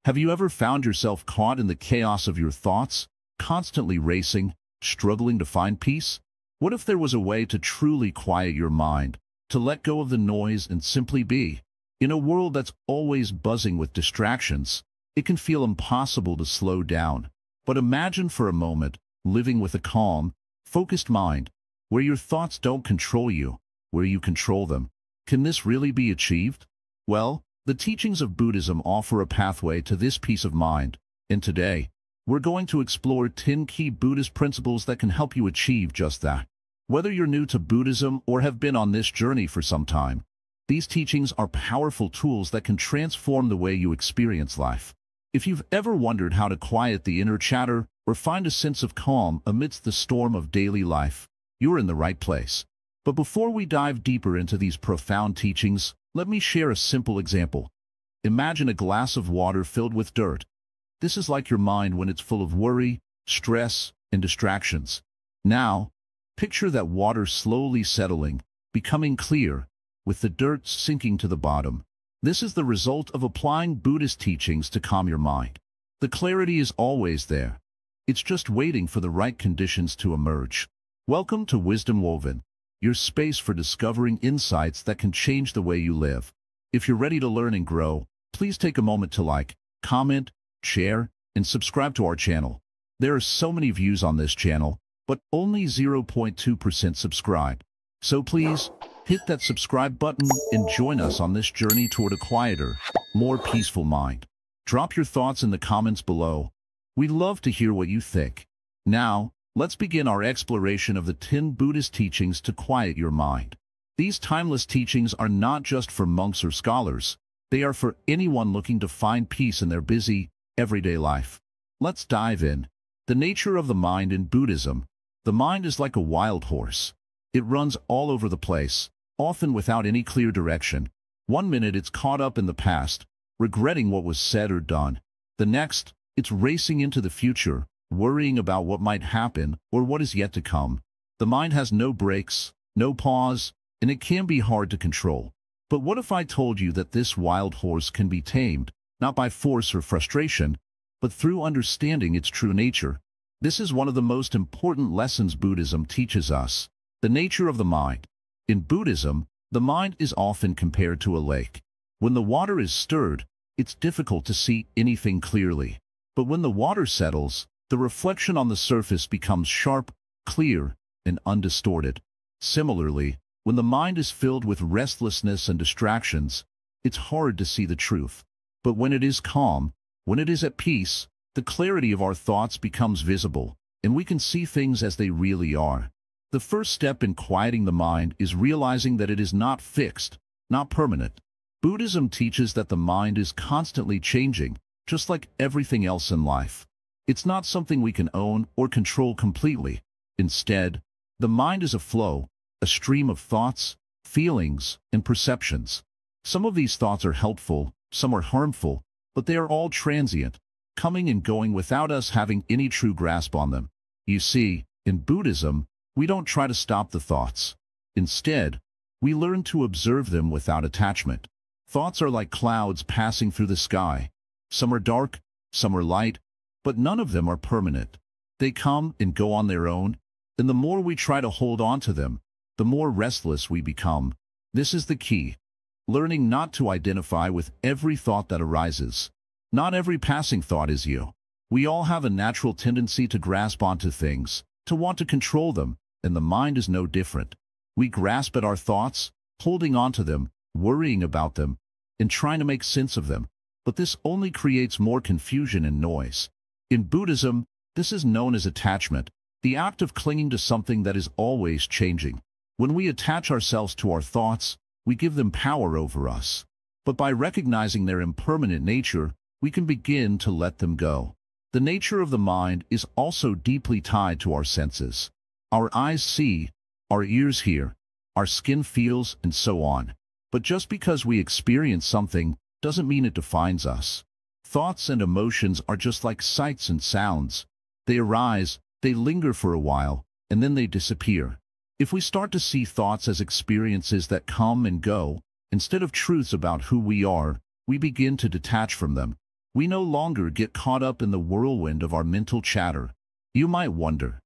Have you ever found yourself caught in the chaos of your thoughts, constantly racing, struggling to find peace? What if there was a way to truly quiet your mind, to let go of the noise and simply be? In a world that's always buzzing with distractions, it can feel impossible to slow down. But imagine for a moment living with a calm, focused mind, where your thoughts don't control you, where you control them. Can this really be achieved? Well, the teachings of Buddhism offer a pathway to this peace of mind, and today, we're going to explore 10 key Buddhist principles that can help you achieve just that. Whether you're new to Buddhism or have been on this journey for some time, these teachings are powerful tools that can transform the way you experience life. If you've ever wondered how to quiet the inner chatter or find a sense of calm amidst the storm of daily life, you're in the right place. But before we dive deeper into these profound teachings, let me share a simple example. Imagine a glass of water filled with dirt. This is like your mind when it's full of worry, stress, and distractions. Now, picture that water slowly settling, becoming clear, with the dirt sinking to the bottom. This is the result of applying Buddhist teachings to calm your mind. The clarity is always there. It's just waiting for the right conditions to emerge. Welcome to Wisdom Woven, your space for discovering insights that can change the way you live. If you're ready to learn and grow, please take a moment to like, comment, share, and subscribe to our channel. There are so many views on this channel, but only 0.2% subscribe. So please, hit that subscribe button and join us on this journey toward a quieter, more peaceful mind. Drop your thoughts in the comments below. We'd love to hear what you think. Now, let's begin our exploration of the 10 Buddhist teachings to quiet your mind. These timeless teachings are not just for monks or scholars. They are for anyone looking to find peace in their busy, everyday life. Let's dive in. The nature of the mind in Buddhism. The mind is like a wild horse. It runs all over the place, often without any clear direction. One minute it's caught up in the past, regretting what was said or done. The next, it's racing into the future, worrying about what might happen or what is yet to come. The mind has no brakes, no pause, and it can be hard to control. But what if I told you that this wild horse can be tamed, not by force or frustration, but through understanding its true nature? This is one of the most important lessons Buddhism teaches us, the nature of the mind. In Buddhism, the mind is often compared to a lake. When the water is stirred, it's difficult to see anything clearly. But when the water settles, the reflection on the surface becomes sharp, clear, and undistorted. Similarly, when the mind is filled with restlessness and distractions, it's hard to see the truth. But when it is calm, when it is at peace, the clarity of our thoughts becomes visible, and we can see things as they really are. The first step in quieting the mind is realizing that it is not fixed, not permanent. Buddhism teaches that the mind is constantly changing, just like everything else in life. It's not something we can own or control completely. Instead, the mind is a flow, a stream of thoughts, feelings, and perceptions. Some of these thoughts are helpful, some are harmful, but they are all transient, coming and going without us having any true grasp on them. You see, in Buddhism, we don't try to stop the thoughts. Instead, we learn to observe them without attachment. Thoughts are like clouds passing through the sky. Some are dark, some are light, but none of them are permanent. They come and go on their own, and the more we try to hold on to them, the more restless we become. This is the key. Learning not to identify with every thought that arises. Not every passing thought is you. We all have a natural tendency to grasp onto things, to want to control them, and the mind is no different. We grasp at our thoughts, holding on to them, worrying about them, and trying to make sense of them. But this only creates more confusion and noise. In Buddhism, this is known as attachment, the act of clinging to something that is always changing. When we attach ourselves to our thoughts, we give them power over us. But by recognizing their impermanent nature, we can begin to let them go. The nature of the mind is also deeply tied to our senses. Our eyes see, our ears hear, our skin feels, and so on. But just because we experience something doesn't mean it defines us. Thoughts and emotions are just like sights and sounds. They arise, they linger for a while, and then they disappear. If we start to see thoughts as experiences that come and go, instead of truths about who we are, we begin to detach from them. We no longer get caught up in the whirlwind of our mental chatter. You might wonder,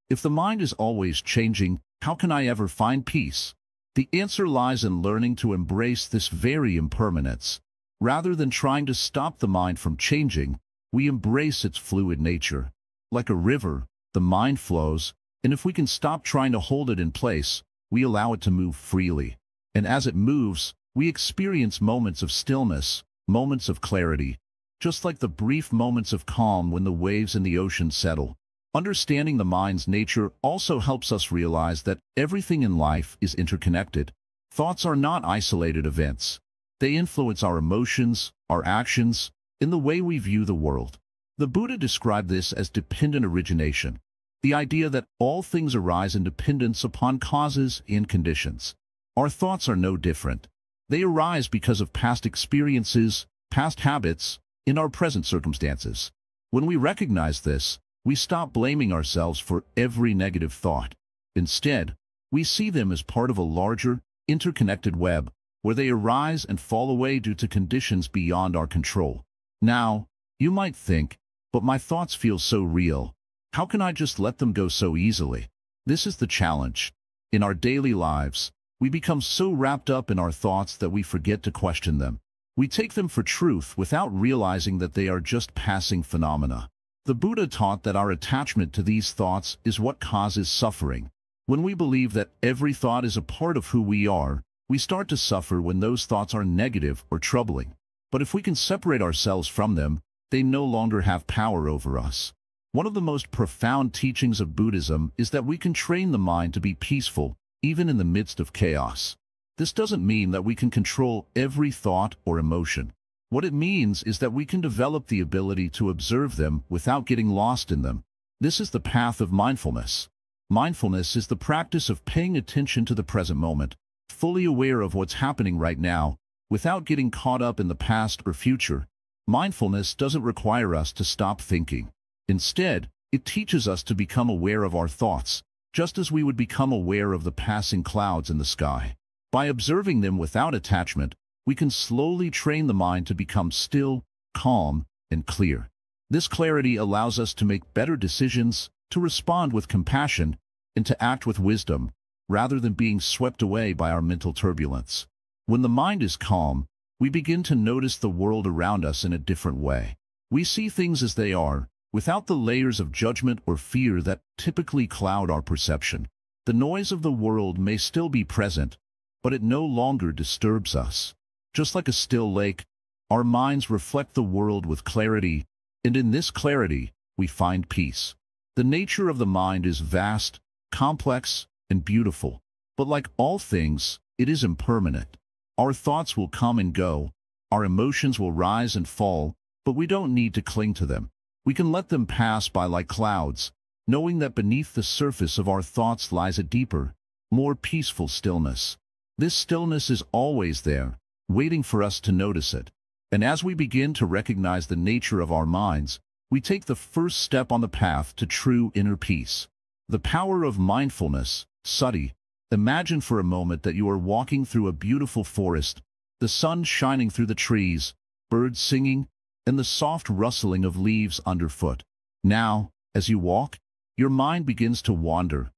if the mind is always changing, how can I ever find peace? The answer lies in learning to embrace this very impermanence. Rather than trying to stop the mind from changing, we embrace its fluid nature. Like a river, the mind flows, and if we can stop trying to hold it in place, we allow it to move freely. And as it moves, we experience moments of stillness, moments of clarity, just like the brief moments of calm when the waves in the ocean settle. Understanding the mind's nature also helps us realize that everything in life is interconnected. Thoughts are not isolated events. They influence our emotions, our actions, and the way we view the world. The Buddha described this as dependent origination, the idea that all things arise in dependence upon causes and conditions. Our thoughts are no different. They arise because of past experiences, past habits, and our present circumstances. When we recognize this, we stop blaming ourselves for every negative thought. Instead, we see them as part of a larger, interconnected web, where they arise and fall away due to conditions beyond our control. Now, you might think, but my thoughts feel so real. How can I just let them go so easily? This is the challenge. In our daily lives, we become so wrapped up in our thoughts that we forget to question them. We take them for truth without realizing that they are just passing phenomena. The Buddha taught that our attachment to these thoughts is what causes suffering. When we believe that every thought is a part of who we are, we start to suffer when those thoughts are negative or troubling. But if we can separate ourselves from them, they no longer have power over us. One of the most profound teachings of Buddhism is that we can train the mind to be peaceful, even in the midst of chaos. This doesn't mean that we can control every thought or emotion. What it means is that we can develop the ability to observe them without getting lost in them. This is the path of mindfulness. Mindfulness is the practice of paying attention to the present moment, fully aware of what's happening right now, without getting caught up in the past or future. Mindfulness doesn't require us to stop thinking. Instead, it teaches us to become aware of our thoughts, just as we would become aware of the passing clouds in the sky. By observing them without attachment, we can slowly train the mind to become still, calm, and clear. This clarity allows us to make better decisions, to respond with compassion, and to act with wisdom, rather than being swept away by our mental turbulence. When the mind is calm, we begin to notice the world around us in a different way. We see things as they are, without the layers of judgment or fear that typically cloud our perception. The noise of the world may still be present, but it no longer disturbs us. Just like a still lake, our minds reflect the world with clarity, and in this clarity, we find peace. The nature of the mind is vast, complex, and beautiful, but like all things, it is impermanent. Our thoughts will come and go, our emotions will rise and fall, but we don't need to cling to them. We can let them pass by like clouds, knowing that beneath the surface of our thoughts lies a deeper, more peaceful stillness. This stillness is always there, waiting for us to notice it. And as we begin to recognize the nature of our minds, we take the first step on the path to true inner peace. The power of mindfulness, sati. Imagine for a moment that you are walking through a beautiful forest, the sun shining through the trees, birds singing, and the soft rustling of leaves underfoot. Now, as you walk, your mind begins to wander,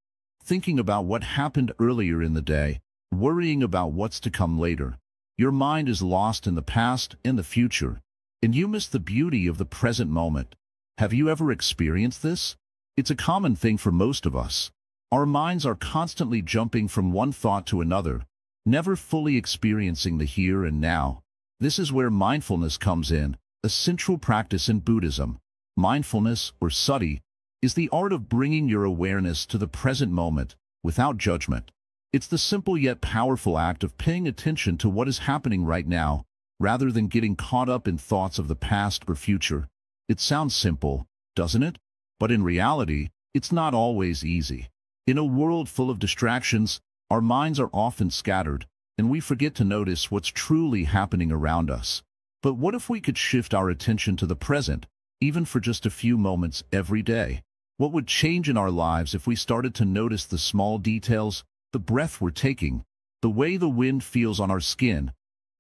thinking about what happened earlier in the day, worrying about what's to come later. Your mind is lost in the past and the future, and you miss the beauty of the present moment. Have you ever experienced this? It's a common thing for most of us. Our minds are constantly jumping from one thought to another, never fully experiencing the here and now. This is where mindfulness comes in, a central practice in Buddhism. Mindfulness, or sati, is the art of bringing your awareness to the present moment, without judgment. It's the simple yet powerful act of paying attention to what is happening right now, rather than getting caught up in thoughts of the past or future. It sounds simple, doesn't it? But in reality, it's not always easy. In a world full of distractions, our minds are often scattered, and we forget to notice what's truly happening around us. But what if we could shift our attention to the present, even for just a few moments every day? What would change in our lives if we started to notice the small details, the breath we're taking, the way the wind feels on our skin,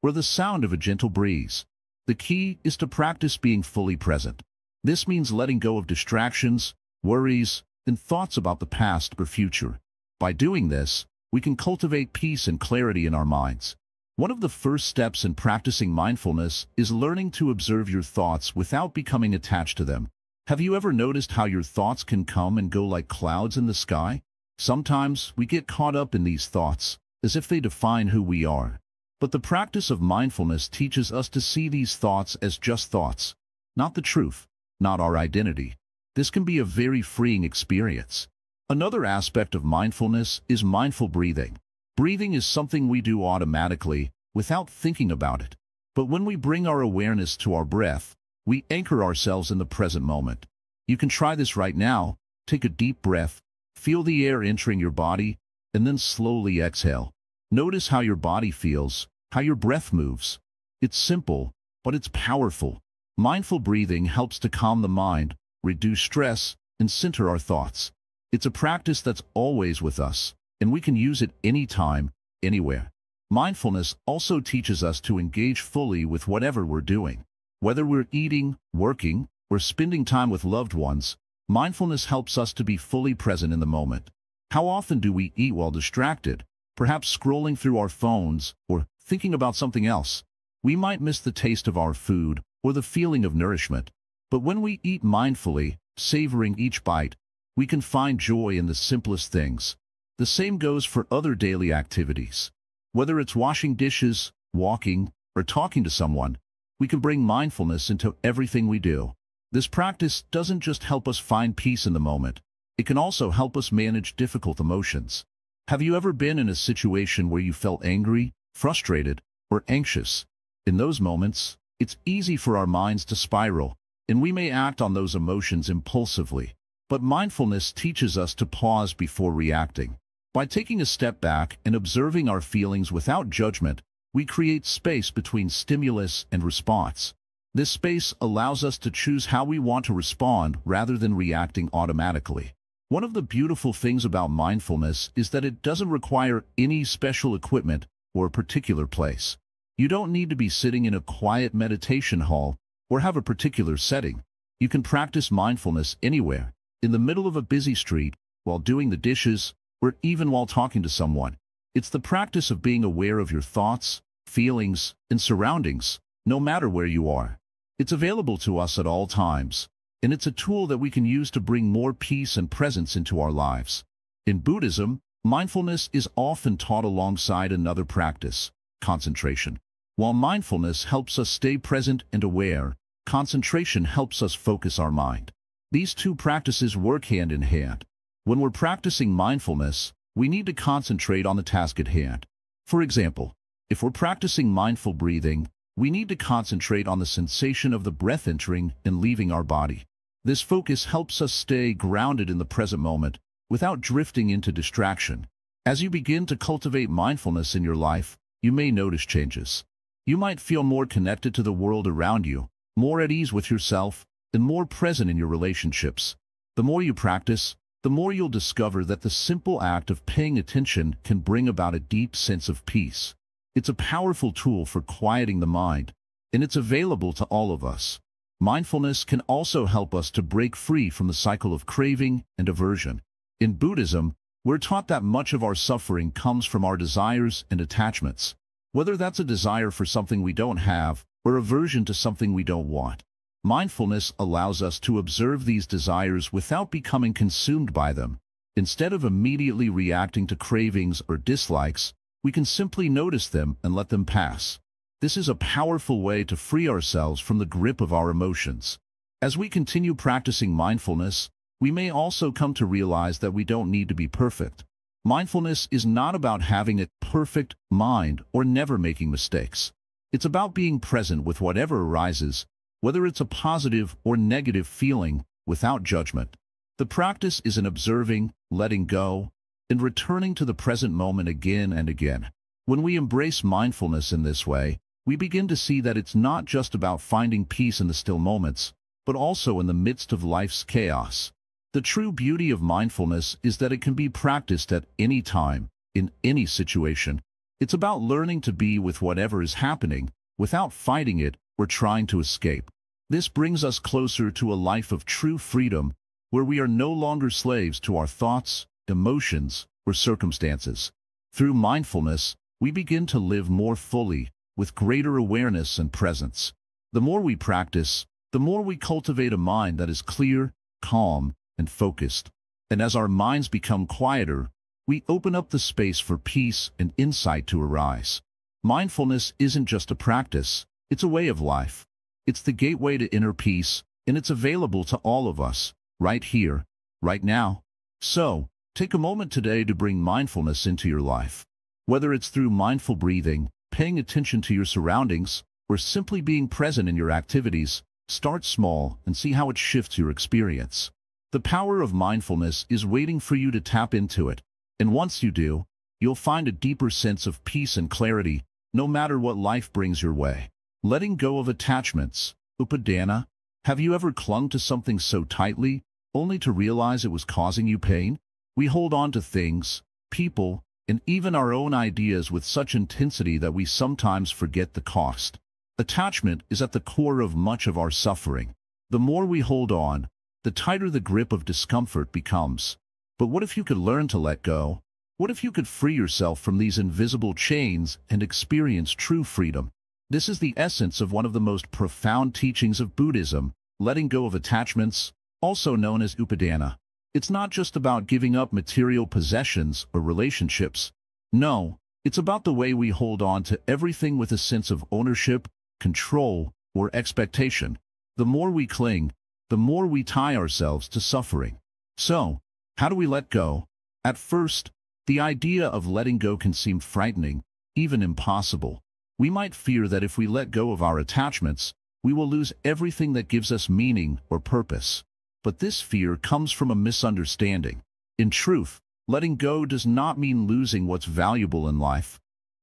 or the sound of a gentle breeze? The key is to practice being fully present. This means letting go of distractions, worries, and thoughts about the past or future. By doing this, we can cultivate peace and clarity in our minds. One of the first steps in practicing mindfulness is learning to observe your thoughts without becoming attached to them. Have you ever noticed how your thoughts can come and go like clouds in the sky? Sometimes we get caught up in these thoughts, as if they define who we are. But the practice of mindfulness teaches us to see these thoughts as just thoughts, not the truth, not our identity. This can be a very freeing experience. Another aspect of mindfulness is mindful breathing. Breathing is something we do automatically, without thinking about it. But when we bring our awareness to our breath, we anchor ourselves in the present moment. You can try this right now. Take a deep breath, feel the air entering your body, and then slowly exhale. Notice how your body feels, how your breath moves. It's simple, but it's powerful. Mindful breathing helps to calm the mind, reduce stress, and center our thoughts. It's a practice that's always with us, and we can use it anytime, anywhere. Mindfulness also teaches us to engage fully with whatever we're doing. Whether we're eating, working, or spending time with loved ones, mindfulness helps us to be fully present in the moment. How often do we eat while distracted, perhaps scrolling through our phones or thinking about something else? We might miss the taste of our food or the feeling of nourishment. But when we eat mindfully, savoring each bite, we can find joy in the simplest things. The same goes for other daily activities. Whether it's washing dishes, walking, or talking to someone, we can bring mindfulness into everything we do. This practice doesn't just help us find peace in the moment. It can also help us manage difficult emotions. Have you ever been in a situation where you felt angry, frustrated, or anxious? In those moments, it's easy for our minds to spiral, and we may act on those emotions impulsively. But mindfulness teaches us to pause before reacting. By taking a step back and observing our feelings without judgment, we create space between stimulus and response. This space allows us to choose how we want to respond rather than reacting automatically. One of the beautiful things about mindfulness is that it doesn't require any special equipment or a particular place. You don't need to be sitting in a quiet meditation hall or have a particular setting. You can practice mindfulness anywhere, in the middle of a busy street, while doing the dishes, or even while talking to someone. It's the practice of being aware of your thoughts, feelings, and surroundings, no matter where you are. It's available to us at all times, and it's a tool that we can use to bring more peace and presence into our lives. In Buddhism, mindfulness is often taught alongside another practice, concentration. While mindfulness helps us stay present and aware, concentration helps us focus our mind. These two practices work hand in hand. When we're practicing mindfulness, we need to concentrate on the task at hand. For example, if we're practicing mindful breathing, we need to concentrate on the sensation of the breath entering and leaving our body. This focus helps us stay grounded in the present moment without drifting into distraction. As you begin to cultivate mindfulness in your life, you may notice changes. You might feel more connected to the world around you, more at ease with yourself, and more present in your relationships. The more you practice, the more you'll discover that the simple act of paying attention can bring about a deep sense of peace. It's a powerful tool for quieting the mind, and it's available to all of us. Mindfulness can also help us to break free from the cycle of craving and aversion. In Buddhism, we're taught that much of our suffering comes from our desires and attachments, whether that's a desire for something we don't have or aversion to something we don't want. Mindfulness allows us to observe these desires without becoming consumed by them. Instead of immediately reacting to cravings or dislikes, we can simply notice them and let them pass. This is a powerful way to free ourselves from the grip of our emotions. As we continue practicing mindfulness, we may also come to realize that we don't need to be perfect. Mindfulness is not about having a perfect mind or never making mistakes. It's about being present with whatever arises, whether it's a positive or negative feeling, without judgment. The practice is in observing, letting go, and returning to the present moment again and again. When we embrace mindfulness in this way, we begin to see that it's not just about finding peace in the still moments, but also in the midst of life's chaos. The true beauty of mindfulness is that it can be practiced at any time, in any situation. It's about learning to be with whatever is happening, without fighting it or trying to escape. This brings us closer to a life of true freedom, where we are no longer slaves to our thoughts, emotions, or circumstances. Through mindfulness, we begin to live more fully, with greater awareness and presence. The more we practice, the more we cultivate a mind that is clear, calm, and focused. And as our minds become quieter, we open up the space for peace and insight to arise. Mindfulness isn't just a practice, it's a way of life. It's the gateway to inner peace, and it's available to all of us, right here, right now. So, take a moment today to bring mindfulness into your life. Whether it's through mindful breathing, paying attention to your surroundings, or simply being present in your activities, start small and see how it shifts your experience. The power of mindfulness is waiting for you to tap into it, and once you do, you'll find a deeper sense of peace and clarity, no matter what life brings your way. Letting go of attachments. Upadana. Have you ever clung to something so tightly, only to realize it was causing you pain? We hold on to things, people, and even our own ideas with such intensity that we sometimes forget the cost. Attachment is at the core of much of our suffering. The more we hold on, the tighter the grip of discomfort becomes. But what if you could learn to let go? What if you could free yourself from these invisible chains and experience true freedom? This is the essence of one of the most profound teachings of Buddhism, letting go of attachments, also known as upadana. It's not just about giving up material possessions or relationships. No, it's about the way we hold on to everything with a sense of ownership, control, or expectation. The more we cling, the more we tie ourselves to suffering. So, how do we let go? At first, the idea of letting go can seem frightening, even impossible. We might fear that if we let go of our attachments, we will lose everything that gives us meaning or purpose. But this fear comes from a misunderstanding. In truth, letting go does not mean losing what's valuable in life.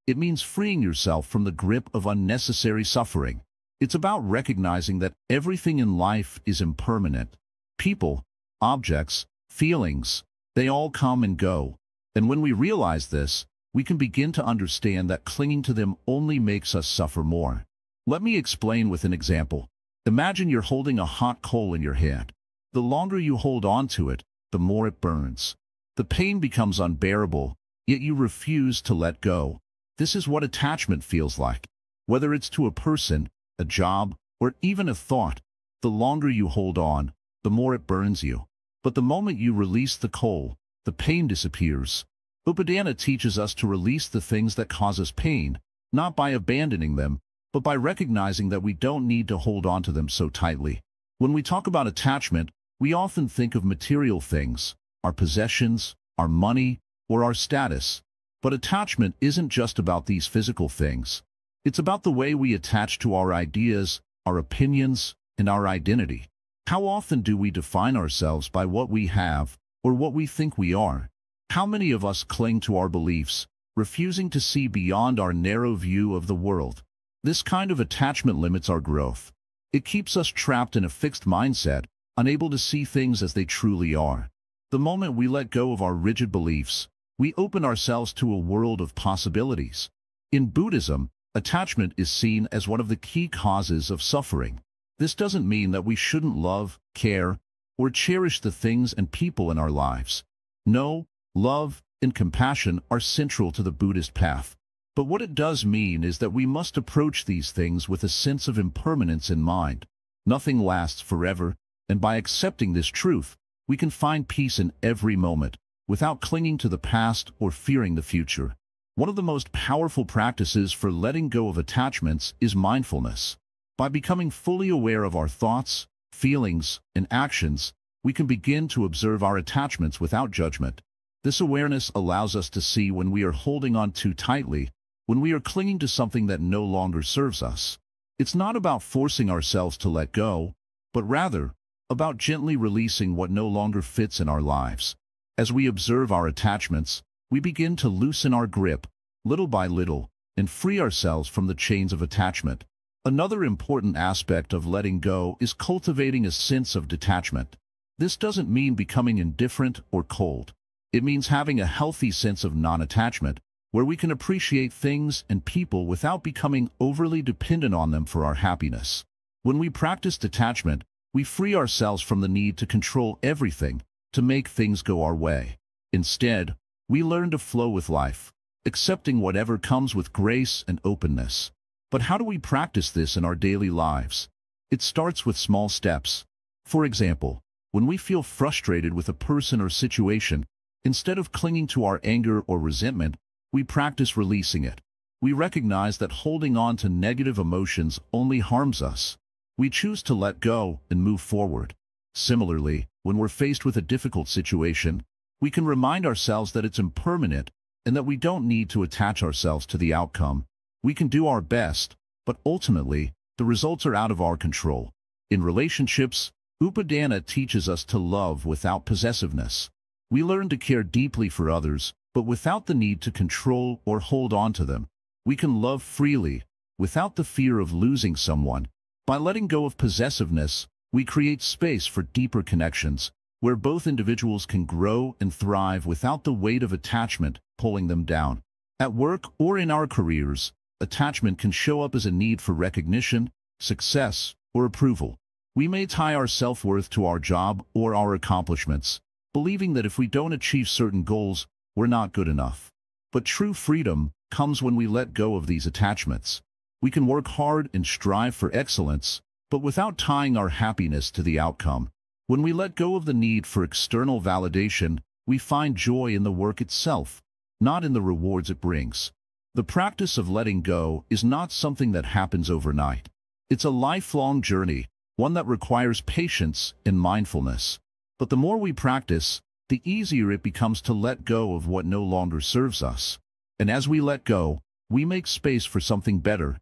It means freeing yourself from the grip of unnecessary suffering. It's about recognizing that everything in life is impermanent. People, objects, feelings, they all come and go. And when we realize this, we can begin to understand that clinging to them only makes us suffer more. Let me explain with an example. Imagine you're holding a hot coal in your hand. The longer you hold on to it, the more it burns. The pain becomes unbearable, yet you refuse to let go. This is what attachment feels like. Whether it's to a person, a job, or even a thought, the longer you hold on, the more it burns you. But the moment you release the coal, the pain disappears. Upadana teaches us to release the things that cause us pain, not by abandoning them, but by recognizing that we don't need to hold on to them so tightly. When we talk about attachment, we often think of material things, our possessions, our money, or our status. But attachment isn't just about these physical things. It's about the way we attach to our ideas, our opinions, and our identity. How often do we define ourselves by what we have or what we think we are? How many of us cling to our beliefs, refusing to see beyond our narrow view of the world? This kind of attachment limits our growth. It keeps us trapped in a fixed mindset, unable to see things as they truly are. The moment we let go of our rigid beliefs, we open ourselves to a world of possibilities. In Buddhism, attachment is seen as one of the key causes of suffering. This doesn't mean that we shouldn't love, care, or cherish the things and people in our lives. No, love and compassion are central to the Buddhist path. But what it does mean is that we must approach these things with a sense of impermanence in mind. Nothing lasts forever, and by accepting this truth, we can find peace in every moment, without clinging to the past or fearing the future. One of the most powerful practices for letting go of attachments is mindfulness. By becoming fully aware of our thoughts, feelings, and actions, we can begin to observe our attachments without judgment. This awareness allows us to see when we are holding on too tightly, when we are clinging to something that no longer serves us. It's not about forcing ourselves to let go, but rather about gently releasing what no longer fits in our lives. As we observe our attachments, we begin to loosen our grip, little by little, and free ourselves from the chains of attachment. Another important aspect of letting go is cultivating a sense of detachment. This doesn't mean becoming indifferent or cold. It means having a healthy sense of non-attachment, where we can appreciate things and people without becoming overly dependent on them for our happiness. When we practice detachment, we free ourselves from the need to control everything, to make things go our way. Instead, we learn to flow with life, accepting whatever comes with grace and openness. But how do we practice this in our daily lives? It starts with small steps. For example, when we feel frustrated with a person or situation, instead of clinging to our anger or resentment, we practice releasing it. We recognize that holding on to negative emotions only harms us. We choose to let go and move forward. Similarly, when we're faced with a difficult situation, we can remind ourselves that it's impermanent and that we don't need to attach ourselves to the outcome. We can do our best, but ultimately, the results are out of our control. In relationships, Upadana teaches us to love without possessiveness. We learn to care deeply for others, but without the need to control or hold on to them. We can love freely, without the fear of losing someone. By letting go of possessiveness, we create space for deeper connections, where both individuals can grow and thrive without the weight of attachment pulling them down. At work or in our careers, attachment can show up as a need for recognition, success, or approval. We may tie our self-worth to our job or our accomplishments, believing that if we don't achieve certain goals, we're not good enough. But true freedom comes when we let go of these attachments. We can work hard and strive for excellence, but without tying our happiness to the outcome. When we let go of the need for external validation, we find joy in the work itself, not in the rewards it brings. The practice of letting go is not something that happens overnight. It's a lifelong journey, one that requires patience and mindfulness. But the more we practice, the easier it becomes to let go of what no longer serves us. And as we let go, we make space for something better: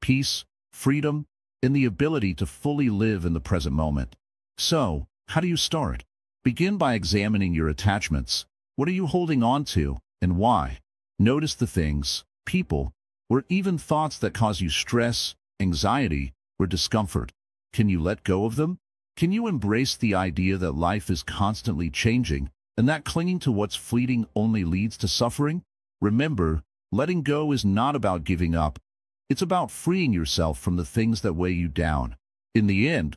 peace, freedom, and the ability to fully live in the present moment. So, how do you start? Begin by examining your attachments. What are you holding on to, and why? Notice the things, people, or even thoughts that cause you stress, anxiety, or discomfort. Can you let go of them? Can you embrace the idea that life is constantly changing, and that clinging to what's fleeting only leads to suffering? Remember, letting go is not about giving up. It's about freeing yourself from the things that weigh you down. In the end,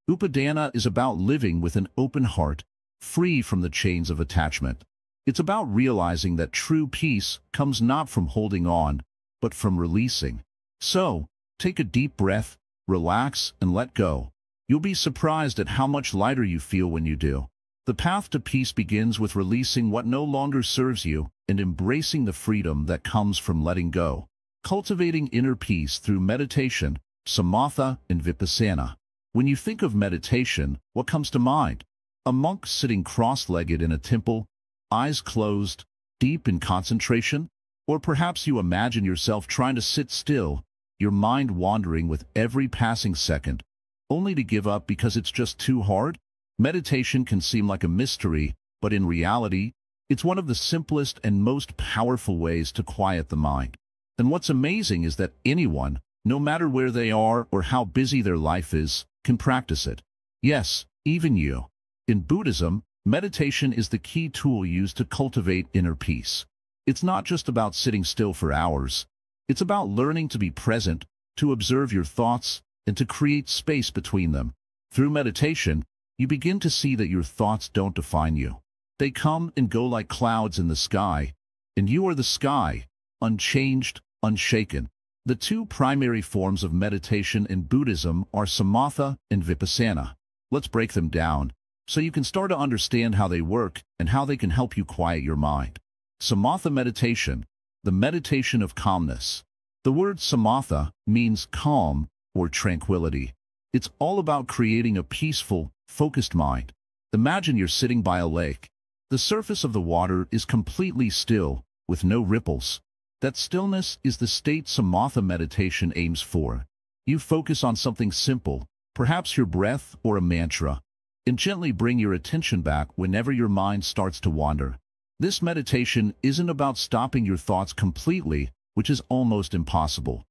Upadana is about living with an open heart, free from the chains of attachment. It's about realizing that true peace comes not from holding on, but from releasing. So, take a deep breath, relax, and let go. You'll be surprised at how much lighter you feel when you do. The path to peace begins with releasing what no longer serves you and embracing the freedom that comes from letting go. Cultivating inner peace through meditation, samatha, and vipassana. When you think of meditation, what comes to mind? A monk sitting cross-legged in a temple, eyes closed, deep in concentration? Or perhaps you imagine yourself trying to sit still, your mind wandering with every passing second, only to give up because it's just too hard? Meditation can seem like a mystery, but in reality, it's one of the simplest and most powerful ways to quiet the mind. And what's amazing is that anyone, no matter where they are or how busy their life is, can practice it. Yes, even you. In Buddhism, meditation is the key tool used to cultivate inner peace. It's not just about sitting still for hours. It's about learning to be present, to observe your thoughts, and to create space between them. Through meditation, you begin to see that your thoughts don't define you. They come and go like clouds in the sky, and you are the sky, unchanged, unshaken. The two primary forms of meditation in Buddhism are samatha and vipassana. Let's break them down, so you can start to understand how they work and how they can help you quiet your mind. Samatha meditation, the meditation of calmness. The word samatha means calm or tranquility. It's all about creating a peaceful, focused mind. Imagine you're sitting by a lake. The surface of the water is completely still, with no ripples. That stillness is the state samatha meditation aims for. You focus on something simple, perhaps your breath or a mantra, and gently bring your attention back whenever your mind starts to wander. This meditation isn't about stopping your thoughts completely, which is almost impossible.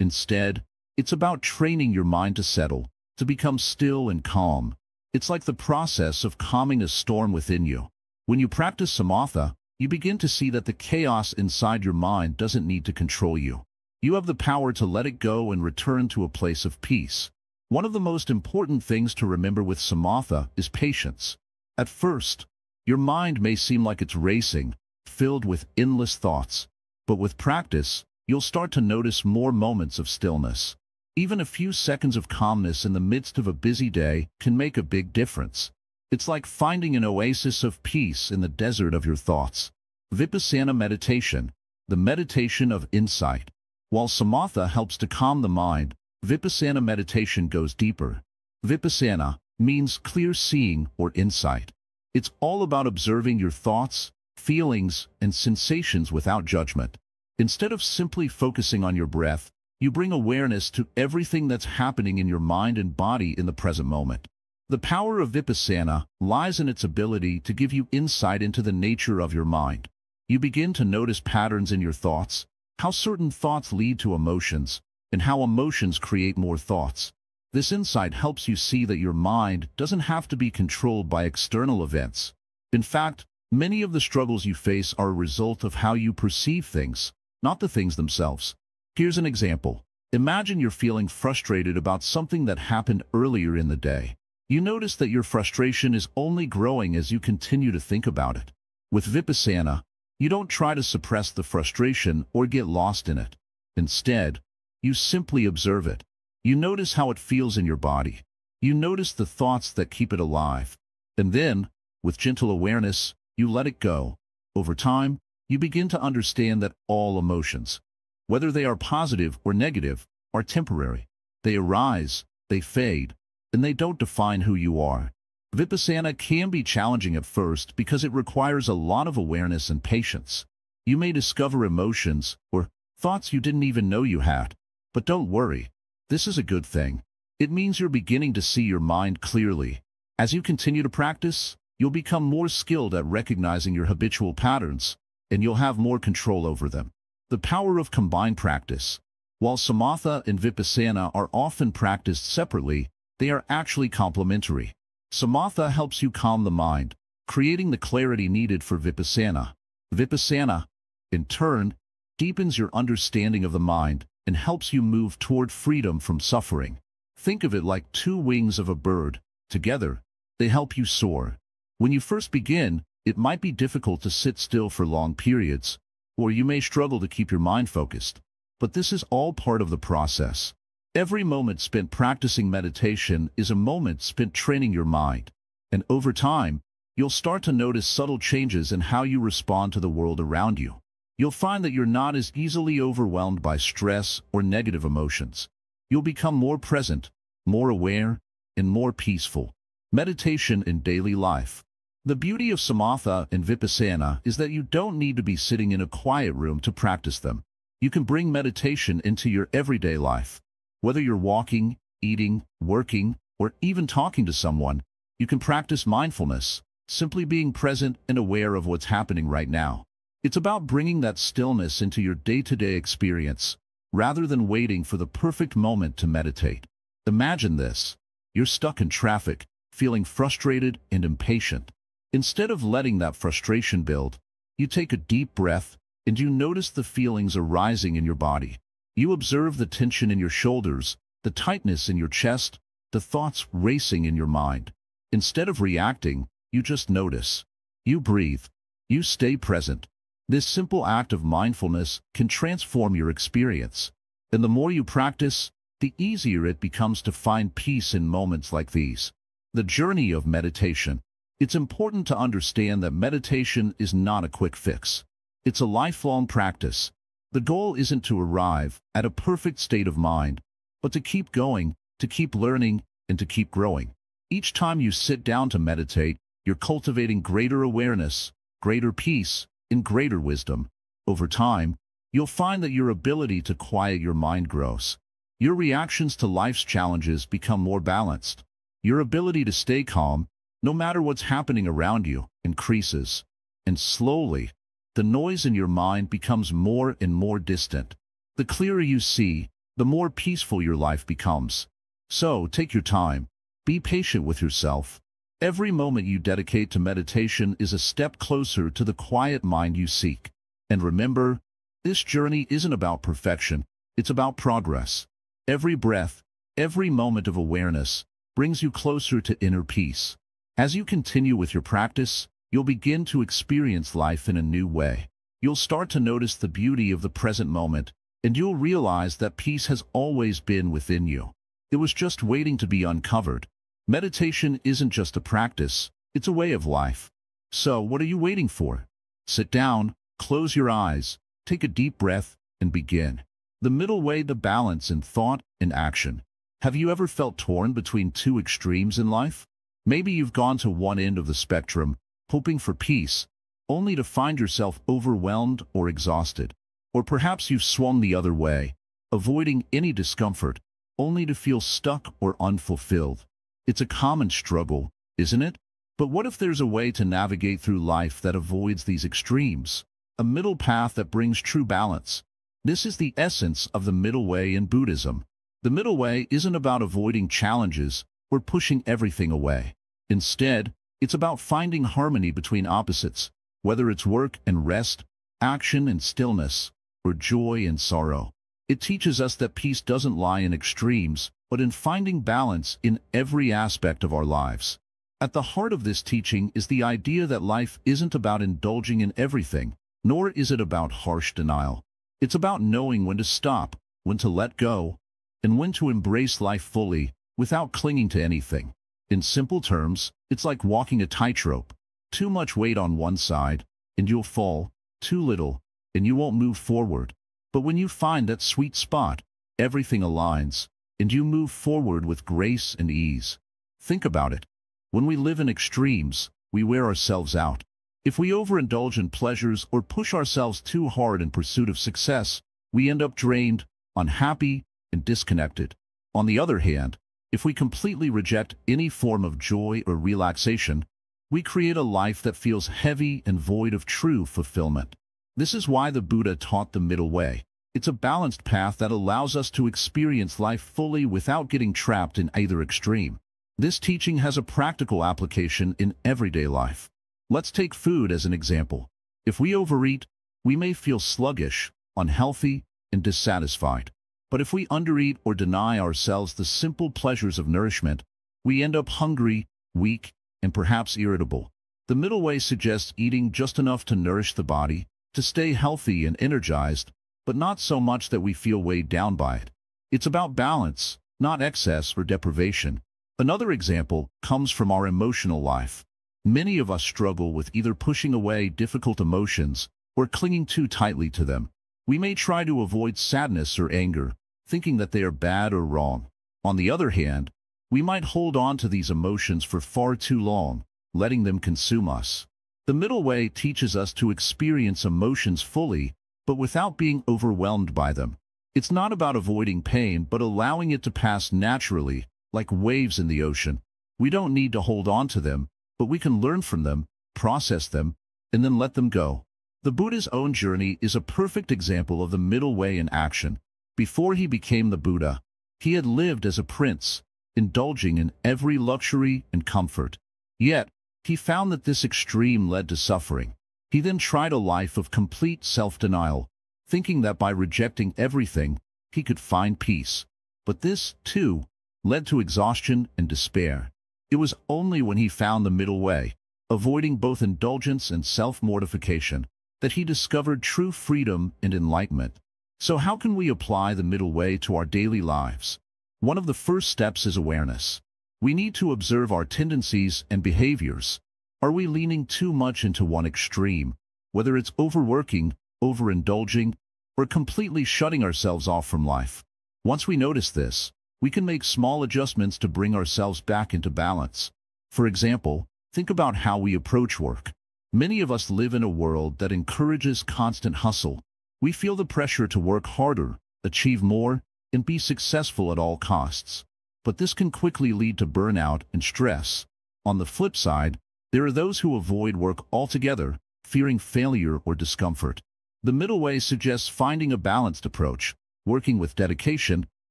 Instead, it's about training your mind to settle, to become still and calm. It's like the process of calming a storm within you. When you practice samatha, you begin to see that the chaos inside your mind doesn't need to control you. You have the power to let it go and return to a place of peace. One of the most important things to remember with samatha is patience. At first, your mind may seem like it's racing, filled with endless thoughts. But with practice, you'll start to notice more moments of stillness. Even a few seconds of calmness in the midst of a busy day can make a big difference. It's like finding an oasis of peace in the desert of your thoughts. Vipassana meditation, the meditation of insight. While samatha helps to calm the mind, Vipassana meditation goes deeper. Vipassana means clear seeing or insight. It's all about observing your thoughts, feelings, and sensations without judgment. Instead of simply focusing on your breath, you bring awareness to everything that's happening in your mind and body in the present moment. The power of Vipassana lies in its ability to give you insight into the nature of your mind. You begin to notice patterns in your thoughts, how certain thoughts lead to emotions, and how emotions create more thoughts. This insight helps you see that your mind doesn't have to be controlled by external events. In fact, many of the struggles you face are a result of how you perceive things, not the things themselves. Here's an example. Imagine you're feeling frustrated about something that happened earlier in the day. You notice that your frustration is only growing as you continue to think about it. With Vipassana, you don't try to suppress the frustration or get lost in it. Instead, you simply observe it. You notice how it feels in your body. You notice the thoughts that keep it alive. And then, with gentle awareness, you let it go. Over time, you begin to understand that all emotions, whether they are positive or negative, are temporary. They arise, they fade, and they don't define who you are. Vipassana can be challenging at first because it requires a lot of awareness and patience. You may discover emotions or thoughts you didn't even know you had. But don't worry, this is a good thing. It means you're beginning to see your mind clearly. As you continue to practice, you'll become more skilled at recognizing your habitual patterns, and you'll have more control over them. The power of combined practice. While samatha and vipassana are often practiced separately, they are actually complementary. Samatha helps you calm the mind, creating the clarity needed for vipassana. Vipassana, in turn, deepens your understanding of the mind and helps you move toward freedom from suffering. Think of it like two wings of a bird. Together, they help you soar. When you first begin, it might be difficult to sit still for long periods, or you may struggle to keep your mind focused. But this is all part of the process. Every moment spent practicing meditation is a moment spent training your mind. And over time, you'll start to notice subtle changes in how you respond to the world around you. You'll find that you're not as easily overwhelmed by stress or negative emotions. You'll become more present, more aware, and more peaceful. Meditation in daily life. The beauty of samatha and vipassana is that you don't need to be sitting in a quiet room to practice them. You can bring meditation into your everyday life. Whether you're walking, eating, working, or even talking to someone, you can practice mindfulness, simply being present and aware of what's happening right now. It's about bringing that stillness into your day-to-day experience, rather than waiting for the perfect moment to meditate. Imagine this. You're stuck in traffic, feeling frustrated and impatient. Instead of letting that frustration build, you take a deep breath and you notice the feelings arising in your body. You observe the tension in your shoulders, the tightness in your chest, the thoughts racing in your mind. Instead of reacting, you just notice. You breathe. You stay present. This simple act of mindfulness can transform your experience. And the more you practice, the easier it becomes to find peace in moments like these. The journey of meditation. It's important to understand that meditation is not a quick fix. It's a lifelong practice. The goal isn't to arrive at a perfect state of mind, but to keep going, to keep learning, and to keep growing. Each time you sit down to meditate, you're cultivating greater awareness, greater peace, and greater wisdom. Over time, you'll find that your ability to quiet your mind grows. Your reactions to life's challenges become more balanced. Your ability to stay calm, no matter what's happening around you, increases. And slowly, the noise in your mind becomes more and more distant. The clearer you see, the more peaceful your life becomes. So, take your time, be patient with yourself, Every moment you dedicate to meditation is a step closer to the quiet mind you seek. And remember, this journey isn't about perfection, it's about progress. Every breath, every moment of awareness brings you closer to inner peace. As you continue with your practice, you'll begin to experience life in a new way. You'll start to notice the beauty of the present moment, and you'll realize that peace has always been within you. It was just waiting to be uncovered. Meditation isn't just a practice, it's a way of life. So, what are you waiting for? Sit down, close your eyes, take a deep breath, and begin. The middle way, the balance in thought and action. Have you ever felt torn between two extremes in life? Maybe you've gone to one end of the spectrum, hoping for peace, only to find yourself overwhelmed or exhausted. Or perhaps you've swung the other way, avoiding any discomfort, only to feel stuck or unfulfilled. It's a common struggle, isn't it? But what if there's a way to navigate through life that avoids these extremes? A middle path that brings true balance. This is the essence of the middle way in Buddhism. The middle way isn't about avoiding challenges or pushing everything away. Instead, it's about finding harmony between opposites, whether it's work and rest, action and stillness, or joy and sorrow. It teaches us that peace doesn't lie in extremes, but in finding balance in every aspect of our lives. At the heart of this teaching is the idea that life isn't about indulging in everything, nor is it about harsh denial. It's about knowing when to stop, when to let go, and when to embrace life fully, without clinging to anything. In simple terms, it's like walking a tightrope. Too much weight on one side, and you'll fall. Too little, and you won't move forward. But when you find that sweet spot, everything aligns, and you move forward with grace and ease. Think about it. When we live in extremes, we wear ourselves out. If we overindulge in pleasures or push ourselves too hard in pursuit of success, we end up drained, unhappy, and disconnected. On the other hand, if we completely reject any form of joy or relaxation, we create a life that feels heavy and void of true fulfillment. This is why the Buddha taught the middle way. It's a balanced path that allows us to experience life fully without getting trapped in either extreme. This teaching has a practical application in everyday life. Let's take food as an example. If we overeat, we may feel sluggish, unhealthy, and dissatisfied. But if we undereat or deny ourselves the simple pleasures of nourishment, we end up hungry, weak, and perhaps irritable. The middle way suggests eating just enough to nourish the body, to stay healthy and energized, but not so much that we feel weighed down by it. It's about balance, not excess or deprivation. Another example comes from our emotional life. Many of us struggle with either pushing away difficult emotions or clinging too tightly to them. We may try to avoid sadness or anger, thinking that they are bad or wrong. On the other hand, we might hold on to these emotions for far too long, letting them consume us. The middle way teaches us to experience emotions fully, but without being overwhelmed by them. It's not about avoiding pain, but allowing it to pass naturally, like waves in the ocean. We don't need to hold on to them, but we can learn from them, process them, and then let them go. The Buddha's own journey is a perfect example of the middle way in action. Before he became the Buddha, he had lived as a prince, indulging in every luxury and comfort. Yet, he found that this extreme led to suffering. He then tried a life of complete self-denial, thinking that by rejecting everything, he could find peace. But this, too, led to exhaustion and despair. It was only when he found the middle way, avoiding both indulgence and self-mortification, that he discovered true freedom and enlightenment. So how can we apply the middle way to our daily lives? One of the first steps is awareness. We need to observe our tendencies and behaviors. Are we leaning too much into one extreme, whether it's overworking, overindulging, or completely shutting ourselves off from life? Once we notice this, we can make small adjustments to bring ourselves back into balance. For example, think about how we approach work. Many of us live in a world that encourages constant hustle. We feel the pressure to work harder, achieve more, and be successful at all costs. But this can quickly lead to burnout and stress. On the flip side, there are those who avoid work altogether, fearing failure or discomfort. The middle way suggests finding a balanced approach, working with dedication,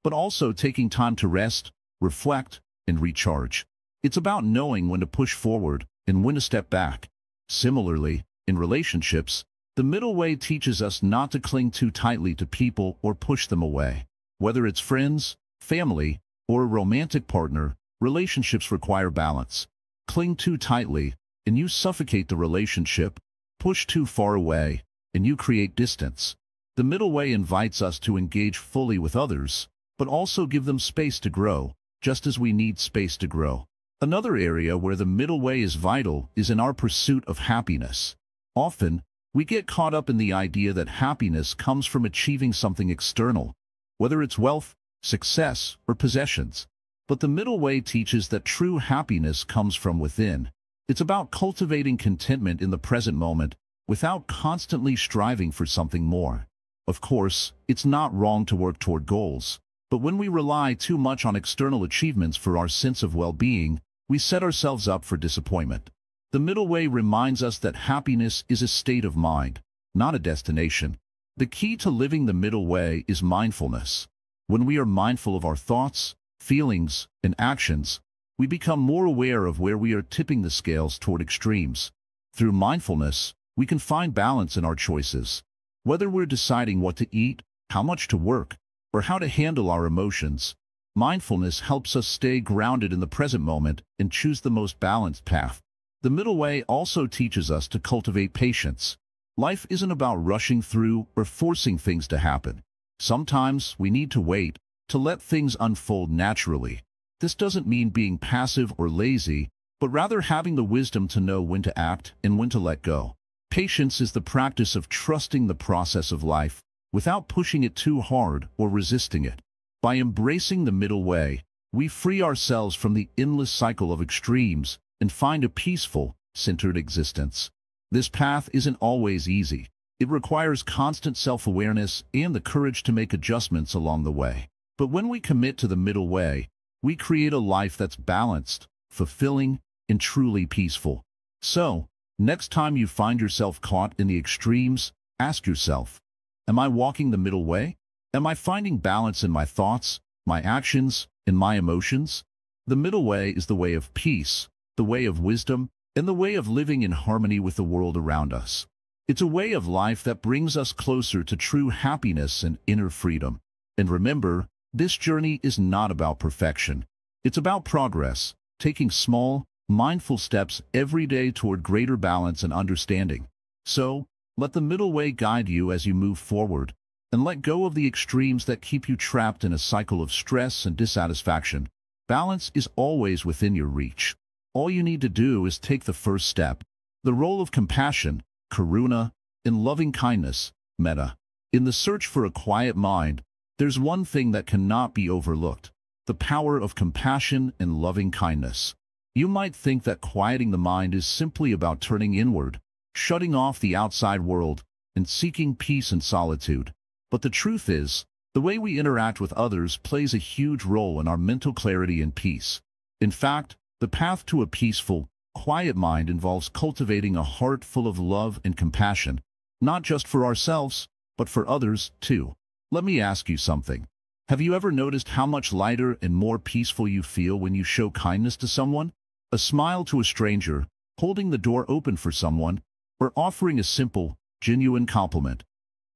but also taking time to rest, reflect, and recharge. It's about knowing when to push forward and when to step back. Similarly, in relationships, the middle way teaches us not to cling too tightly to people or push them away. Whether it's friends, family, or a romantic partner, relationships require balance. Cling too tightly, and you suffocate the relationship. Push too far away, and you create distance. The middle way invites us to engage fully with others, but also give them space to grow, just as we need space to grow. Another area where the middle way is vital is in our pursuit of happiness. Often, we get caught up in the idea that happiness comes from achieving something external, whether it's wealth, success, or possessions. But the middle way teaches that true happiness comes from within. It's about cultivating contentment in the present moment without constantly striving for something more. Of course, it's not wrong to work toward goals, but when we rely too much on external achievements for our sense of well-being, we set ourselves up for disappointment. The middle way reminds us that happiness is a state of mind, not a destination. The key to living the middle way is mindfulness. When we are mindful of our thoughts, feelings, and actions, we become more aware of where we are tipping the scales toward extremes. Through mindfulness, we can find balance in our choices. Whether we're deciding what to eat, how much to work, or how to handle our emotions, mindfulness helps us stay grounded in the present moment and choose the most balanced path. The middle way also teaches us to cultivate patience. Life isn't about rushing through or forcing things to happen. Sometimes we need to wait, to let things unfold naturally. This doesn't mean being passive or lazy, but rather having the wisdom to know when to act and when to let go. Patience is the practice of trusting the process of life without pushing it too hard or resisting it. By embracing the middle way, we free ourselves from the endless cycle of extremes and find a peaceful, centered existence. This path isn't always easy. It requires constant self-awareness and the courage to make adjustments along the way. But when we commit to the middle way, we create a life that's balanced, fulfilling, and truly peaceful. So, next time you find yourself caught in the extremes, ask yourself, am I walking the middle way? Am I finding balance in my thoughts, my actions, and my emotions? The middle way is the way of peace, the way of wisdom, and the way of living in harmony with the world around us. It's a way of life that brings us closer to true happiness and inner freedom. And remember, this journey is not about perfection. It's about progress, taking small, mindful steps every day toward greater balance and understanding. So, let the middle way guide you as you move forward, and let go of the extremes that keep you trapped in a cycle of stress and dissatisfaction. Balance is always within your reach. All you need to do is take the first step. The role of compassion, karuna, and loving kindness, metta. In the search for a quiet mind, there's one thing that cannot be overlooked: the power of compassion and loving kindness. You might think that quieting the mind is simply about turning inward, shutting off the outside world, and seeking peace and solitude. But the truth is, the way we interact with others plays a huge role in our mental clarity and peace. In fact, the path to a peaceful, quiet mind involves cultivating a heart full of love and compassion, not just for ourselves, but for others, too. Let me ask you something. Have you ever noticed how much lighter and more peaceful you feel when you show kindness to someone? A smile to a stranger, holding the door open for someone, or offering a simple, genuine compliment.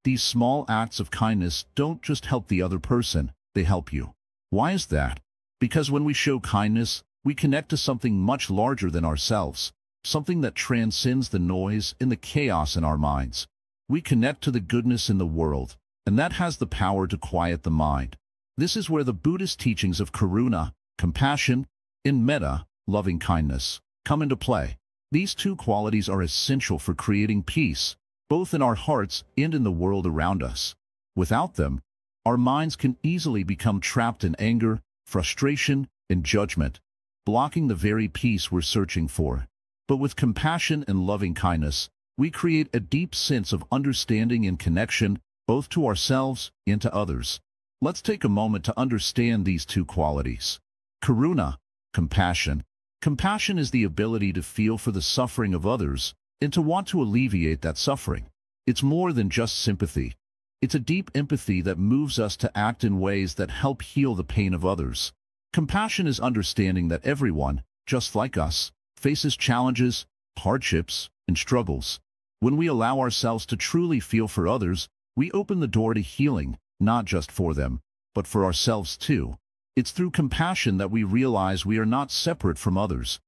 These small acts of kindness don't just help the other person, they help you. Why is that? Because when we show kindness, we connect to something much larger than ourselves, something that transcends the noise and the chaos in our minds. We connect to the goodness in the world, and that has the power to quiet the mind. This is where the Buddhist teachings of karuna, compassion, and metta, loving kindness, come into play. These two qualities are essential for creating peace, both in our hearts and in the world around us. Without them, our minds can easily become trapped in anger, frustration, and judgment, blocking the very peace we're searching for. But with compassion and loving kindness, we create a deep sense of understanding and connection, both to ourselves and to others. Let's take a moment to understand these two qualities. Karuna, compassion. Compassion is the ability to feel for the suffering of others and to want to alleviate that suffering. It's more than just sympathy. It's a deep empathy that moves us to act in ways that help heal the pain of others. Compassion is understanding that everyone, just like us, faces challenges, hardships, and struggles. When we allow ourselves to truly feel for others, we open the door to healing, not just for them, but for ourselves too. It's through compassion that we realize we are not separate from others.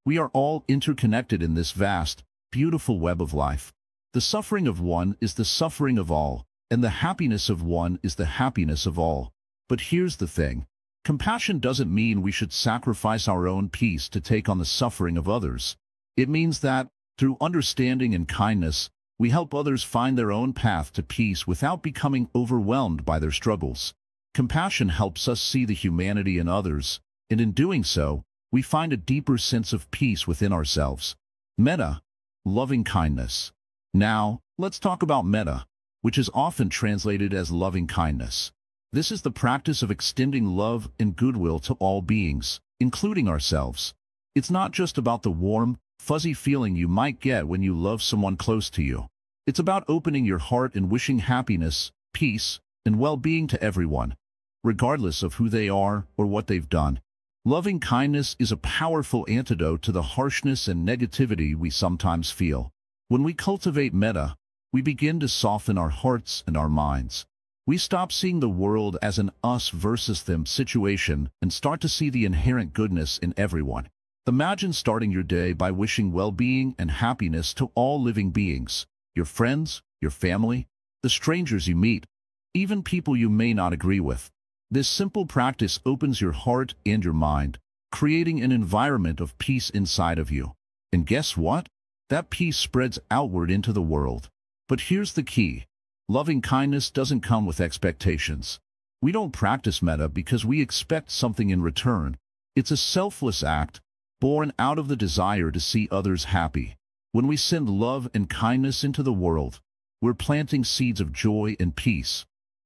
We are all interconnected in this vast, beautiful web of life. The suffering of one is the suffering of all, and the happiness of one is the happiness of all. But here's the thing. Compassion doesn't mean we should sacrifice our own peace to take on the suffering of others. It means that, through understanding and kindness, we help others find their own path to peace without becoming overwhelmed by their struggles. Compassion helps us see the humanity in others, and in doing so, we find a deeper sense of peace within ourselves. Metta, loving kindness. Now, let's talk about metta, which is often translated as loving kindness. This is the practice of extending love and goodwill to all beings, including ourselves. It's not just about the warm, fuzzy feeling you might get when you love someone close to you. It's about opening your heart and wishing happiness, peace, and well-being to everyone, regardless of who they are or what they've done. Loving kindness is a powerful antidote to the harshness and negativity we sometimes feel. When we cultivate metta, we begin to soften our hearts and our minds. We stop seeing the world as an us versus them situation and start to see the inherent goodness in everyone. Imagine starting your day by wishing well-being and happiness to all living beings, your friends, your family, the strangers you meet, even people you may not agree with. This simple practice opens your heart and your mind, creating an environment of peace inside of you. And guess what? That peace spreads outward into the world. But here's the key. Loving kindness doesn't come with expectations. We don't practice metta because we expect something in return. It's a selfless act, born out of the desire to see others happy. When we send love and kindness into the world, we're planting seeds of joy and peace,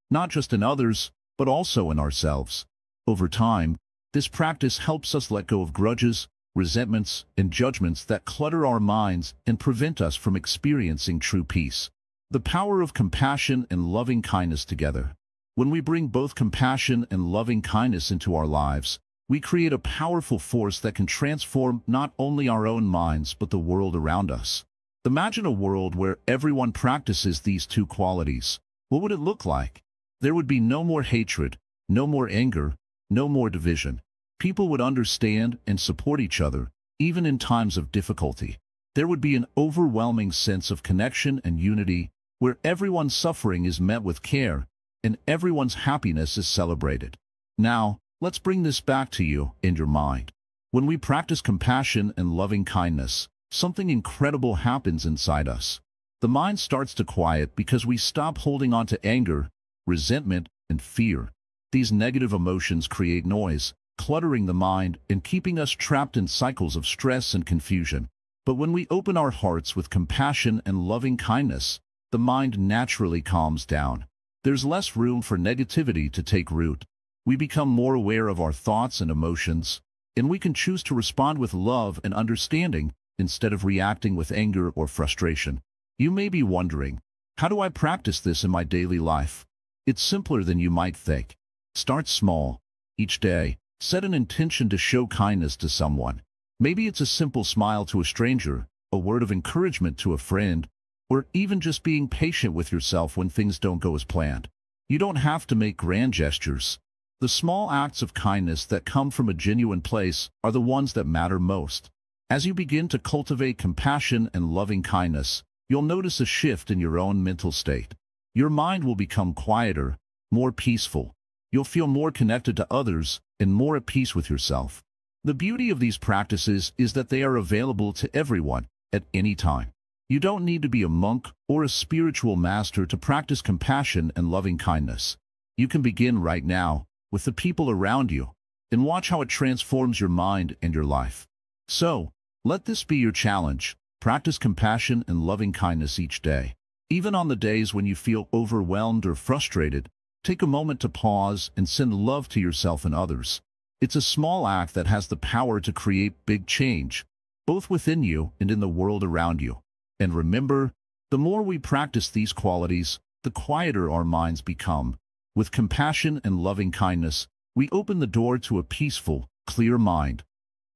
not just in others, but also in ourselves. Over time, this practice helps us let go of grudges, resentments, and judgments that clutter our minds and prevent us from experiencing true peace. The power of compassion and loving kindness together. When we bring both compassion and loving kindness into our lives, we create a powerful force that can transform not only our own minds but the world around us. Imagine a world where everyone practices these two qualities. What would it look like? There would be no more hatred, no more anger, no more division. People would understand and support each other, even in times of difficulty. There would be an overwhelming sense of connection and unity, where everyone's suffering is met with care, and everyone's happiness is celebrated. Now, let's bring this back to you and your mind. When we practice compassion and loving kindness, something incredible happens inside us. The mind starts to quiet because we stop holding on to anger, resentment, and fear. These negative emotions create noise, cluttering the mind and keeping us trapped in cycles of stress and confusion. But when we open our hearts with compassion and loving kindness, the mind naturally calms down. There's less room for negativity to take root. We become more aware of our thoughts and emotions, and we can choose to respond with love and understanding instead of reacting with anger or frustration. You may be wondering, how do I practice this in my daily life? It's simpler than you might think. Start small. Each day, set an intention to show kindness to someone. Maybe it's a simple smile to a stranger, a word of encouragement to a friend, or even just being patient with yourself when things don't go as planned. You don't have to make grand gestures. The small acts of kindness that come from a genuine place are the ones that matter most. As you begin to cultivate compassion and loving kindness, you'll notice a shift in your own mental state. Your mind will become quieter, more peaceful. You'll feel more connected to others and more at peace with yourself. The beauty of these practices is that they are available to everyone at any time. You don't need to be a monk or a spiritual master to practice compassion and loving kindness. You can begin right now with the people around you and watch how it transforms your mind and your life. So, let this be your challenge. Practice compassion and loving kindness each day. Even on the days when you feel overwhelmed or frustrated, take a moment to pause and send love to yourself and others. It's a small act that has the power to create big change, both within you and in the world around you. And remember, the more we practice these qualities, the quieter our minds become. With compassion and loving kindness, we open the door to a peaceful, clear mind.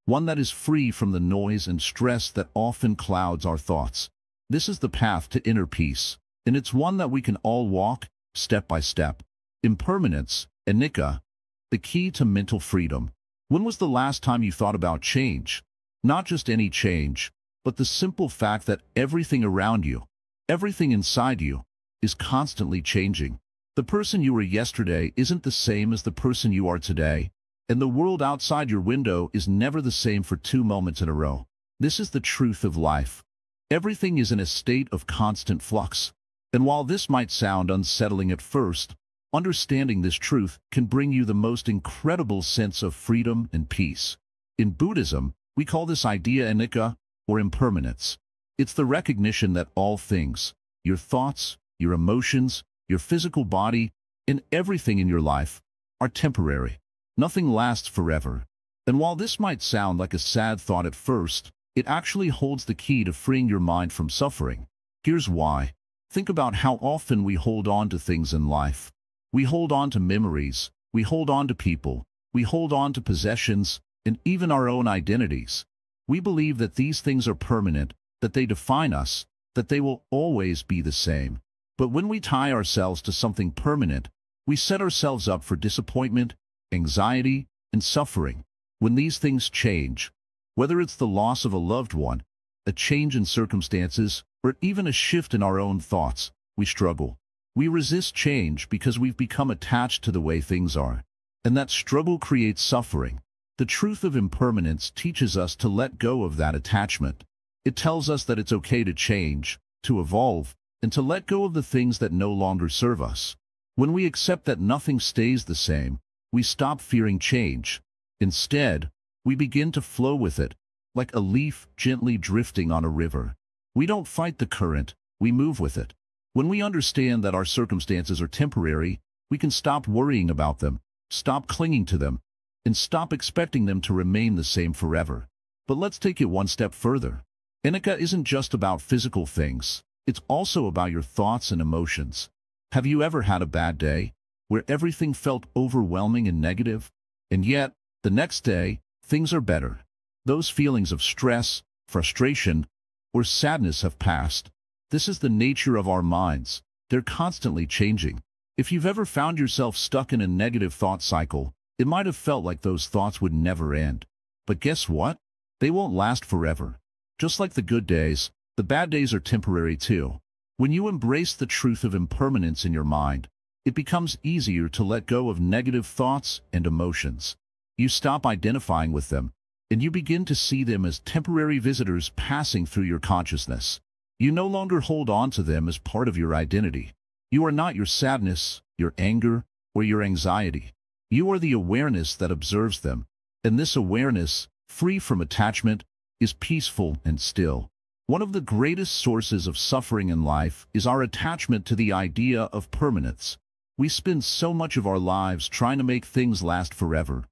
one that is free from the noise and stress that often clouds our thoughts. This is the path to inner peace, and it's one that we can all walk, step by step. Impermanence, anicca, the key to mental freedom. When was the last time you thought about change? Not just any change, but the simple fact that everything around you, everything inside you, is constantly changing. The person you were yesterday isn't the same as the person you are today, and the world outside your window is never the same for 2 moments in a row. This is the truth of life. Everything is in a state of constant flux. And while this might sound unsettling at first, understanding this truth can bring you the most incredible sense of freedom and peace. In Buddhism, we call this idea anicca, or impermanence. It's the recognition that all things, your thoughts, your emotions, your physical body, and everything in your life, are temporary. Nothing lasts forever. And while this might sound like a sad thought at first, it actually holds the key to freeing your mind from suffering. Here's why. Think about how often we hold on to things in life. We hold on to memories, we hold on to people, we hold on to possessions, and even our own identities. We believe that these things are permanent, that they define us, that they will always be the same. But when we tie ourselves to something permanent, we set ourselves up for disappointment, anxiety, and suffering. When these things change, whether it's the loss of a loved one, a change in circumstances, or even a shift in our own thoughts, we struggle. We resist change because we've become attached to the way things are. And that struggle creates suffering. The truth of impermanence teaches us to let go of that attachment. It tells us that it's okay to change, to evolve, and to let go of the things that no longer serve us. When we accept that nothing stays the same, we stop fearing change. Instead, we begin to flow with it, like a leaf gently drifting on a river. We don't fight the current, we move with it. When we understand that our circumstances are temporary, we can stop worrying about them, stop clinging to them, and stop expecting them to remain the same forever. But let's take it one step further. Anicca isn't just about physical things. It's also about your thoughts and emotions. Have you ever had a bad day, where everything felt overwhelming and negative? And yet, the next day, things are better. Those feelings of stress, frustration, or sadness have passed. This is the nature of our minds. They're constantly changing. If you've ever found yourself stuck in a negative thought cycle, it might have felt like those thoughts would never end. But guess what? They won't last forever. Just like the good days, the bad days are temporary too. When you embrace the truth of impermanence in your mind, it becomes easier to let go of negative thoughts and emotions. You stop identifying with them, and you begin to see them as temporary visitors passing through your consciousness. You no longer hold on to them as part of your identity. You are not your sadness, your anger, or your anxiety. You are the awareness that observes them, and this awareness, free from attachment, is peaceful and still. One of the greatest sources of suffering in life is our attachment to the idea of permanence. We spend so much of our lives trying to make things last forever,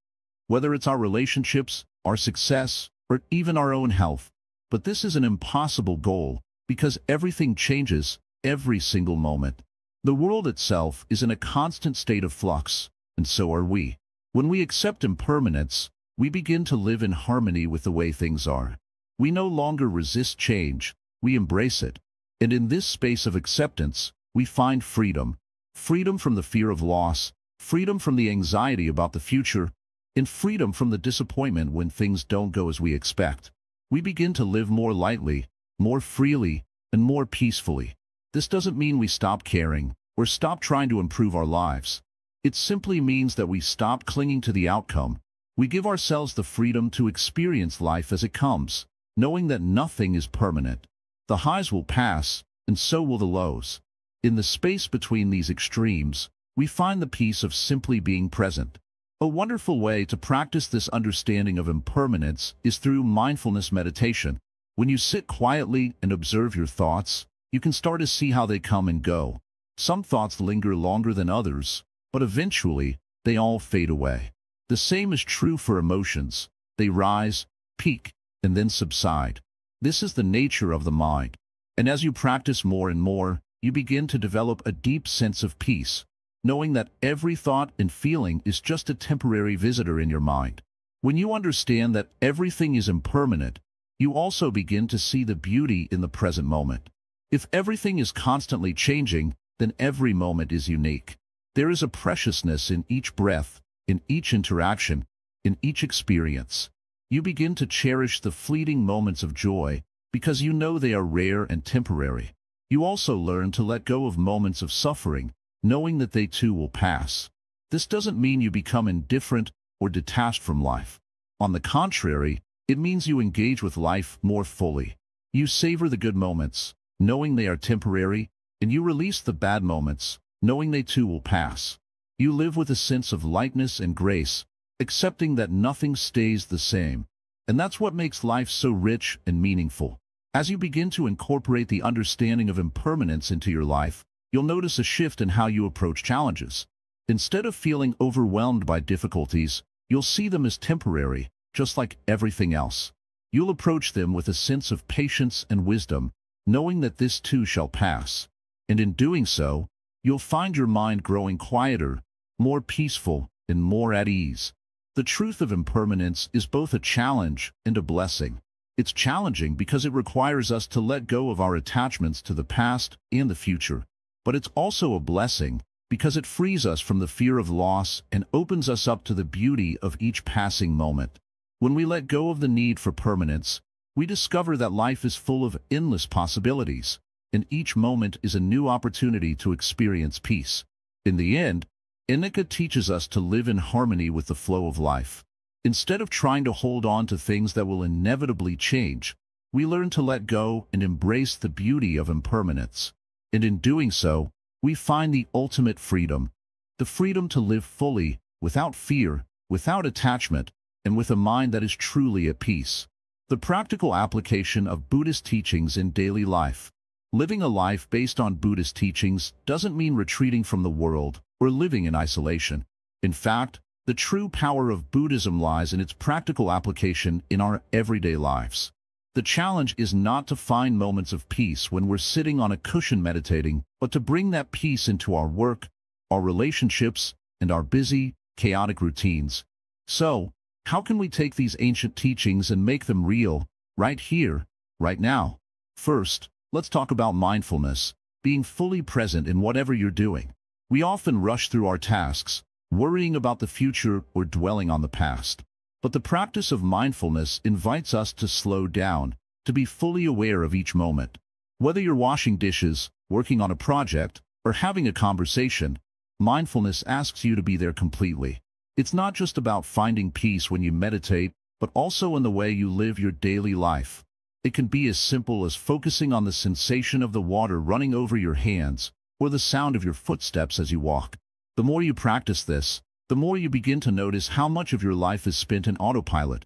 whether it's our relationships, our success, or even our own health. But this is an impossible goal, because everything changes every single moment. The world itself is in a constant state of flux, and so are we. When we accept impermanence, we begin to live in harmony with the way things are. We no longer resist change, we embrace it. And in this space of acceptance, we find freedom. Freedom from the fear of loss, freedom from the anxiety about the future, and freedom from the disappointment when things don't go as we expect. We begin to live more lightly, more freely, and more peacefully. This doesn't mean we stop caring, or stop trying to improve our lives. It simply means that we stop clinging to the outcome. We give ourselves the freedom to experience life as it comes, knowing that nothing is permanent. The highs will pass, and so will the lows. In the space between these extremes, we find the peace of simply being present. A wonderful way to practice this understanding of impermanence is through mindfulness meditation. When you sit quietly and observe your thoughts, you can start to see how they come and go. Some thoughts linger longer than others, but eventually, they all fade away. The same is true for emotions. They rise, peak, and then subside. This is the nature of the mind. And as you practice more and more, you begin to develop a deep sense of peace, knowing that every thought and feeling is just a temporary visitor in your mind. When you understand that everything is impermanent, you also begin to see the beauty in the present moment. If everything is constantly changing, then every moment is unique. There is a preciousness in each breath, in each interaction, in each experience. You begin to cherish the fleeting moments of joy because you know they are rare and temporary. You also learn to let go of moments of suffering, knowing that they too will pass. This doesn't mean you become indifferent or detached from life. On the contrary, it means you engage with life more fully. You savor the good moments, knowing they are temporary, and you release the bad moments, knowing they too will pass. You live with a sense of lightness and grace, accepting that nothing stays the same. And that's what makes life so rich and meaningful. As you begin to incorporate the understanding of impermanence into your life, you'll notice a shift in how you approach challenges. Instead of feeling overwhelmed by difficulties, you'll see them as temporary, just like everything else. You'll approach them with a sense of patience and wisdom, knowing that this too shall pass. And in doing so, you'll find your mind growing quieter, more peaceful, and more at ease. The truth of impermanence is both a challenge and a blessing. It's challenging because it requires us to let go of our attachments to the past and the future. But it's also a blessing because it frees us from the fear of loss and opens us up to the beauty of each passing moment. When we let go of the need for permanence, we discover that life is full of endless possibilities, and each moment is a new opportunity to experience peace. In the end, Inika teaches us to live in harmony with the flow of life. Instead of trying to hold on to things that will inevitably change, we learn to let go and embrace the beauty of impermanence. And in doing so, we find the ultimate freedom, the freedom to live fully, without fear, without attachment, and with a mind that is truly at peace. The practical application of Buddhist teachings in daily life. Living a life based on Buddhist teachings doesn't mean retreating from the world or living in isolation. In fact, the true power of Buddhism lies in its practical application in our everyday lives. The challenge is not to find moments of peace when we're sitting on a cushion meditating, but to bring that peace into our work, our relationships, and our busy, chaotic routines. So, how can we take these ancient teachings and make them real, right here, right now? First, let's talk about mindfulness, being fully present in whatever you're doing. We often rush through our tasks, worrying about the future or dwelling on the past. But the practice of mindfulness invites us to slow down, to be fully aware of each moment. Whether you're washing dishes, working on a project, or having a conversation, mindfulness asks you to be there completely. It's not just about finding peace when you meditate, but also in the way you live your daily life. It can be as simple as focusing on the sensation of the water running over your hands, or the sound of your footsteps as you walk. The more you practice this, the more you begin to notice how much of your life is spent in autopilot,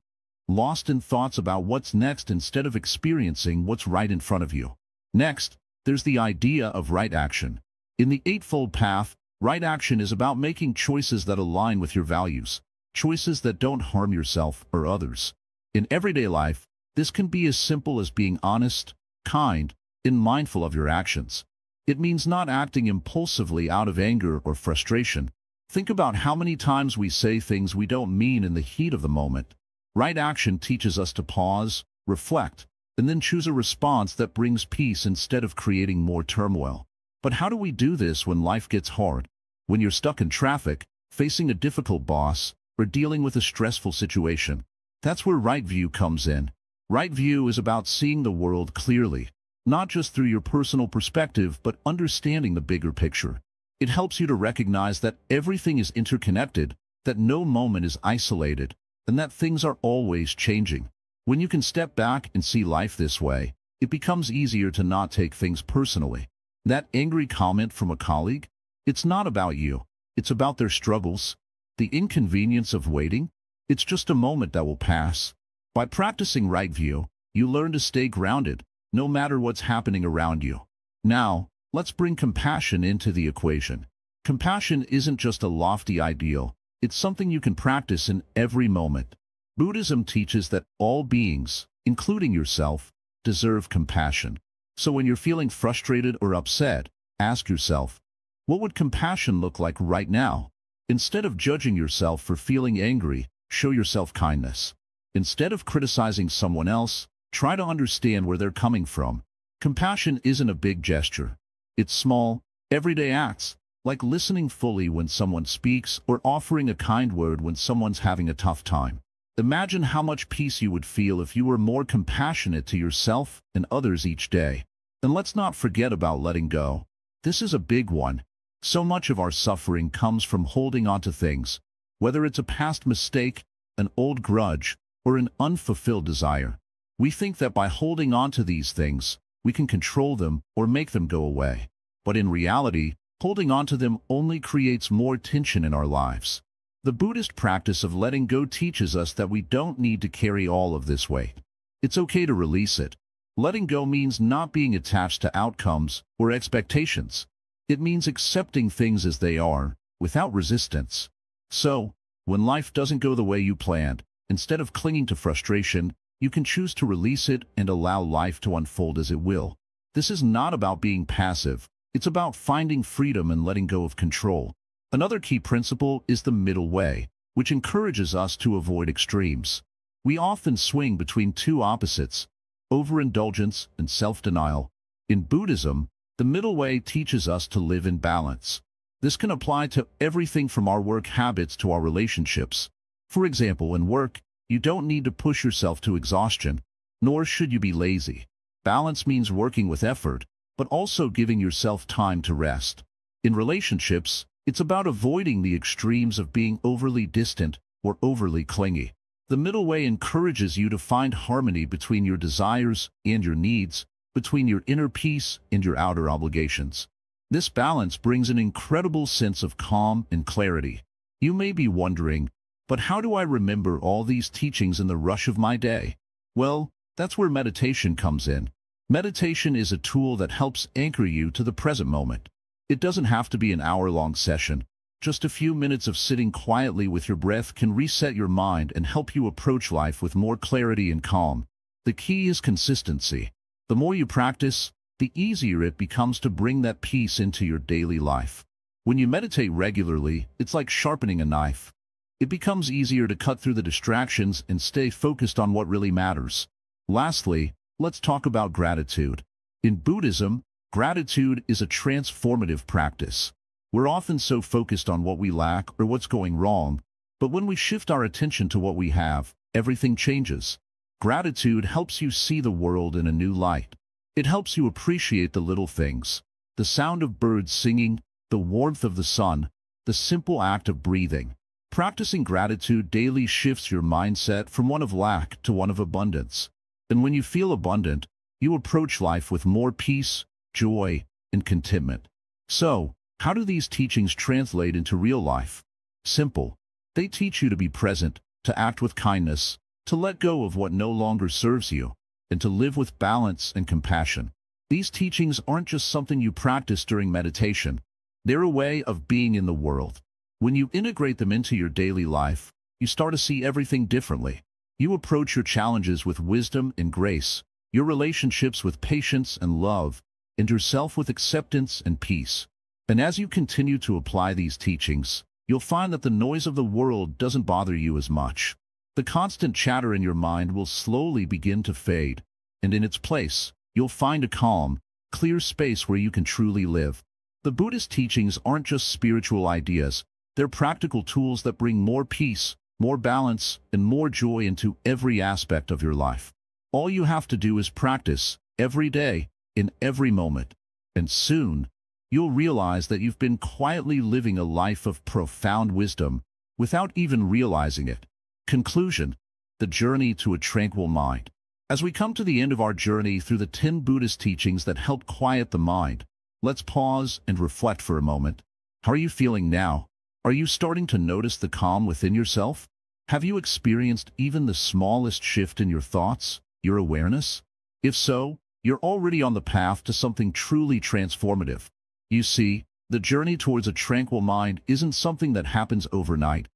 lost in thoughts about what's next instead of experiencing what's right in front of you. Next, there's the idea of right action. In the Eightfold Path, right action is about making choices that align with your values, choices that don't harm yourself or others. In everyday life, this can be as simple as being honest, kind, and mindful of your actions. It means not acting impulsively out of anger or frustration. Think about how many times we say things we don't mean in the heat of the moment. Right action teaches us to pause, reflect, and then choose a response that brings peace instead of creating more turmoil. But how do we do this when life gets hard? When you're stuck in traffic, facing a difficult boss, or dealing with a stressful situation? That's where right view comes in. Right view is about seeing the world clearly, not just through your personal perspective, but understanding the bigger picture. It helps you to recognize that everything is interconnected, that no moment is isolated, and that things are always changing. When you can step back and see life this way, it becomes easier to not take things personally. That angry comment from a colleague? It's not about you. It's about their struggles. The inconvenience of waiting? It's just a moment that will pass. By practicing right view, you learn to stay grounded, no matter what's happening around you. Now, let's bring compassion into the equation. Compassion isn't just a lofty ideal, it's something you can practice in every moment. Buddhism teaches that all beings, including yourself, deserve compassion. So when you're feeling frustrated or upset, ask yourself, what would compassion look like right now? Instead of judging yourself for feeling angry, show yourself kindness. Instead of criticizing someone else, try to understand where they're coming from. Compassion isn't a big gesture. It's small, everyday acts, like listening fully when someone speaks or offering a kind word when someone's having a tough time. Imagine how much peace you would feel if you were more compassionate to yourself and others each day. And let's not forget about letting go. This is a big one. So much of our suffering comes from holding on to things, whether it's a past mistake, an old grudge, or an unfulfilled desire. We think that by holding on to these things, we can control them or make them go away. But in reality, holding on to them only creates more tension in our lives. The Buddhist practice of letting go teaches us that we don't need to carry all of this weight. It's okay to release it. Letting go means not being attached to outcomes or expectations. It means accepting things as they are, without resistance. So, when life doesn't go the way you planned, instead of clinging to frustration, you can choose to release it and allow life to unfold as it will. This is not about being passive. It's about finding freedom and letting go of control. Another key principle is the middle way, which encourages us to avoid extremes. We often swing between two opposites, overindulgence and self-denial. In Buddhism, the middle way teaches us to live in balance. This can apply to everything from our work habits to our relationships. For example, in work, you don't need to push yourself to exhaustion, nor should you be lazy. Balance means working with effort, but also giving yourself time to rest. In relationships, it's about avoiding the extremes of being overly distant or overly clingy. The middle way encourages you to find harmony between your desires and your needs, between your inner peace and your outer obligations. This balance brings an incredible sense of calm and clarity. You may be wondering, but how do I remember all these teachings in the rush of my day? Well, that's where meditation comes in. Meditation is a tool that helps anchor you to the present moment. It doesn't have to be an hour-long session. Just a few minutes of sitting quietly with your breath can reset your mind and help you approach life with more clarity and calm. The key is consistency. The more you practice, the easier it becomes to bring that peace into your daily life. When you meditate regularly, it's like sharpening a knife. It becomes easier to cut through the distractions and stay focused on what really matters. Lastly, let's talk about gratitude. In Buddhism, gratitude is a transformative practice. We're often so focused on what we lack or what's going wrong, but when we shift our attention to what we have, everything changes. Gratitude helps you see the world in a new light. It helps you appreciate the little things, the sound of birds singing, the warmth of the sun, the simple act of breathing. Practicing gratitude daily shifts your mindset from one of lack to one of abundance. And when you feel abundant, you approach life with more peace, joy, and contentment. So, how do these teachings translate into real life? Simple. They teach you to be present, to act with kindness, to let go of what no longer serves you, and to live with balance and compassion. These teachings aren't just something you practice during meditation. They're a way of being in the world. When you integrate them into your daily life, you start to see everything differently. You approach your challenges with wisdom and grace, your relationships with patience and love, and yourself with acceptance and peace. And as you continue to apply these teachings, you'll find that the noise of the world doesn't bother you as much. The constant chatter in your mind will slowly begin to fade, and in its place, you'll find a calm, clear space where you can truly live. The Buddhist teachings aren't just spiritual ideas. They're practical tools that bring more peace, more balance, and more joy into every aspect of your life. All you have to do is practice, every day, in every moment. And soon, you'll realize that you've been quietly living a life of profound wisdom without even realizing it. Conclusion: the journey to a tranquil mind. As we come to the end of our journey through the 10 Buddhist teachings that help quiet the mind, let's pause and reflect for a moment. How are you feeling now? Are you starting to notice the calm within yourself? Have you experienced even the smallest shift in your thoughts, your awareness? If so, you're already on the path to something truly transformative. You see, the journey towards a tranquil mind isn't something that happens overnight.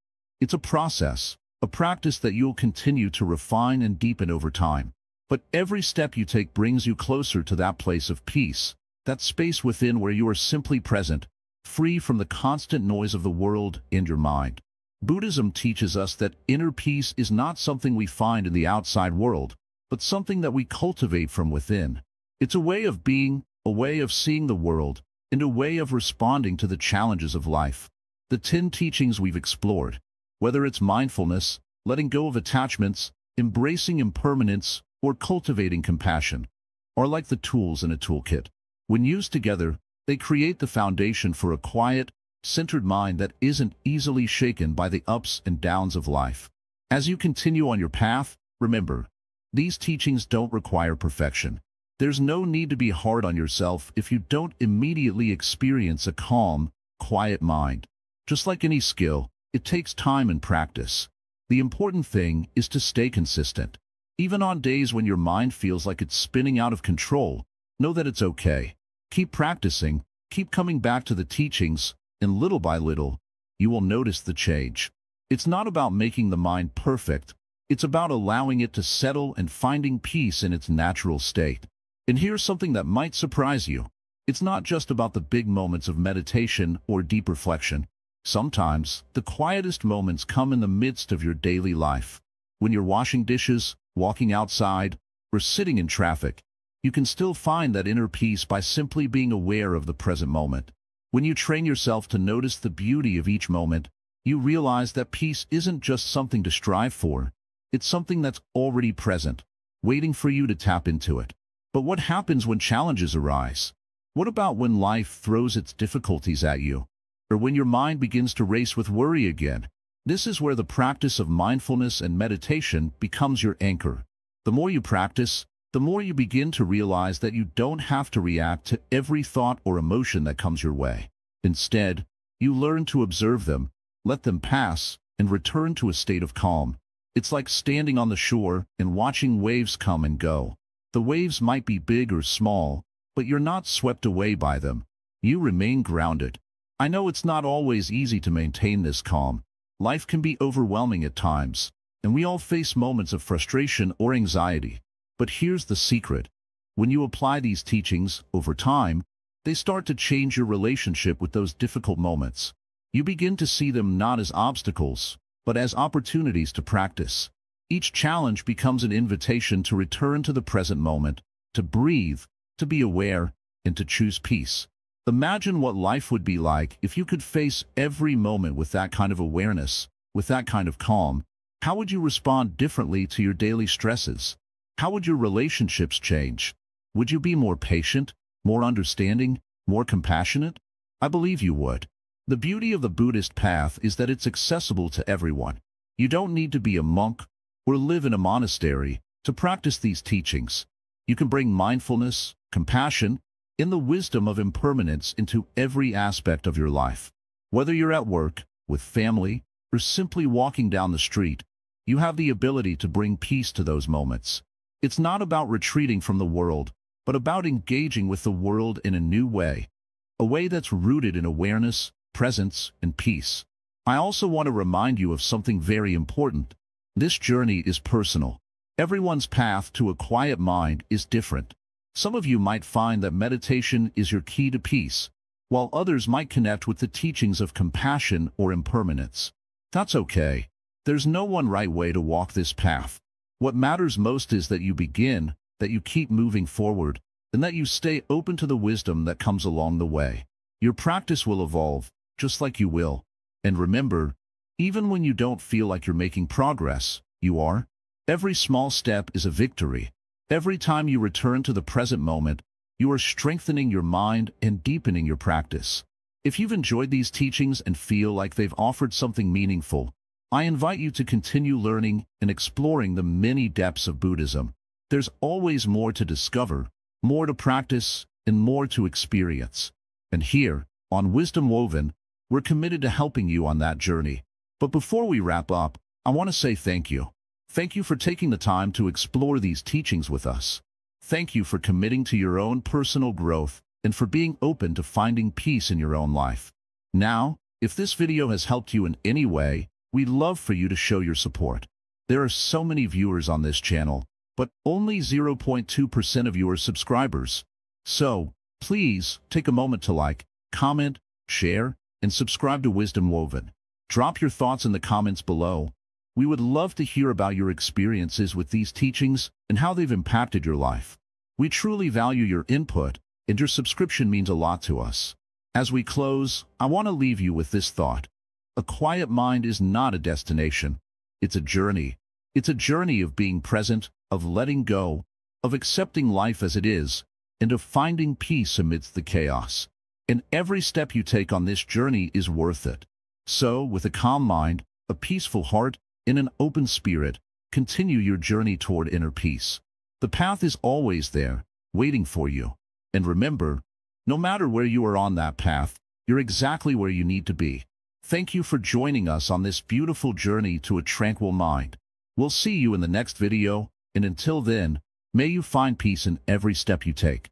It's a process, a practice that you'll continue to refine and deepen over time. But every step you take brings you closer to that place of peace, that space within where you are simply present, free from the constant noise of the world and your mind. Buddhism teaches us that inner peace is not something we find in the outside world, but something that we cultivate from within. It's a way of being, a way of seeing the world, and a way of responding to the challenges of life. The 10 teachings we've explored, whether it's mindfulness, letting go of attachments, embracing impermanence, or cultivating compassion, are like the tools in a toolkit. When used together, they create the foundation for a quiet, centered mind that isn't easily shaken by the ups and downs of life. As you continue on your path, remember, these teachings don't require perfection. There's no need to be hard on yourself if you don't immediately experience a calm, quiet mind. Just like any skill, it takes time and practice. The important thing is to stay consistent. Even on days when your mind feels like it's spinning out of control, know that it's okay. Keep practicing, keep coming back to the teachings, and little by little, you will notice the change. It's not about making the mind perfect. It's about allowing it to settle and finding peace in its natural state. And here's something that might surprise you. It's not just about the big moments of meditation or deep reflection. Sometimes, the quietest moments come in the midst of your daily life. When you're washing dishes, walking outside, or sitting in traffic, you can still find that inner peace by simply being aware of the present moment. When you train yourself to notice the beauty of each moment, you realize that peace isn't just something to strive for. It's something that's already present, waiting for you to tap into it. But what happens when challenges arise? What about when life throws its difficulties at you? Or when your mind begins to race with worry again? This is where the practice of mindfulness and meditation becomes your anchor. The more you practice, the more you begin to realize that you don't have to react to every thought or emotion that comes your way. Instead, you learn to observe them, let them pass, and return to a state of calm. It's like standing on the shore and watching waves come and go. The waves might be big or small, but you're not swept away by them. You remain grounded. I know it's not always easy to maintain this calm. Life can be overwhelming at times, and we all face moments of frustration or anxiety. But here's the secret. When you apply these teachings, over time, they start to change your relationship with those difficult moments. You begin to see them not as obstacles, but as opportunities to practice. Each challenge becomes an invitation to return to the present moment, to breathe, to be aware, and to choose peace. Imagine what life would be like if you could face every moment with that kind of awareness, with that kind of calm. How would you respond differently to your daily stresses? How would your relationships change? Would you be more patient, more understanding, more compassionate? I believe you would. The beauty of the Buddhist path is that it's accessible to everyone. You don't need to be a monk or live in a monastery to practice these teachings. You can bring mindfulness, compassion, and the wisdom of impermanence into every aspect of your life. Whether you're at work, with family, or simply walking down the street, you have the ability to bring peace to those moments. It's not about retreating from the world, but about engaging with the world in a new way, a way that's rooted in awareness, presence, and peace. I also want to remind you of something very important. This journey is personal. Everyone's path to a quiet mind is different. Some of you might find that meditation is your key to peace, while others might connect with the teachings of compassion or impermanence. That's okay. There's no one right way to walk this path. What matters most is that you begin, that you keep moving forward, and that you stay open to the wisdom that comes along the way. Your practice will evolve, just like you will. And remember, even when you don't feel like you're making progress, you are. Every small step is a victory. Every time you return to the present moment, you are strengthening your mind and deepening your practice. If you've enjoyed these teachings and feel like they've offered something meaningful, I invite you to continue learning and exploring the many depths of Buddhism. There's always more to discover, more to practice, and more to experience. And here, on Wisdom Woven, we're committed to helping you on that journey. But before we wrap up, I want to say thank you. Thank you for taking the time to explore these teachings with us. Thank you for committing to your own personal growth and for being open to finding peace in your own life. Now, if this video has helped you in any way, we'd love for you to show your support. There are so many viewers on this channel, but only 0.2% of you are subscribers. So, please take a moment to like, comment, share, and subscribe to Wisdom Woven. Drop your thoughts in the comments below. We would love to hear about your experiences with these teachings and how they've impacted your life. We truly value your input, and your subscription means a lot to us. As we close, I want to leave you with this thought. A quiet mind is not a destination. It's a journey. It's a journey of being present, of letting go, of accepting life as it is, and of finding peace amidst the chaos. And every step you take on this journey is worth it. So, with a calm mind, a peaceful heart, and an open spirit, continue your journey toward inner peace. The path is always there, waiting for you. And remember, no matter where you are on that path, you're exactly where you need to be. Thank you for joining us on this beautiful journey to a tranquil mind. We'll see you in the next video, and until then, may you find peace in every step you take.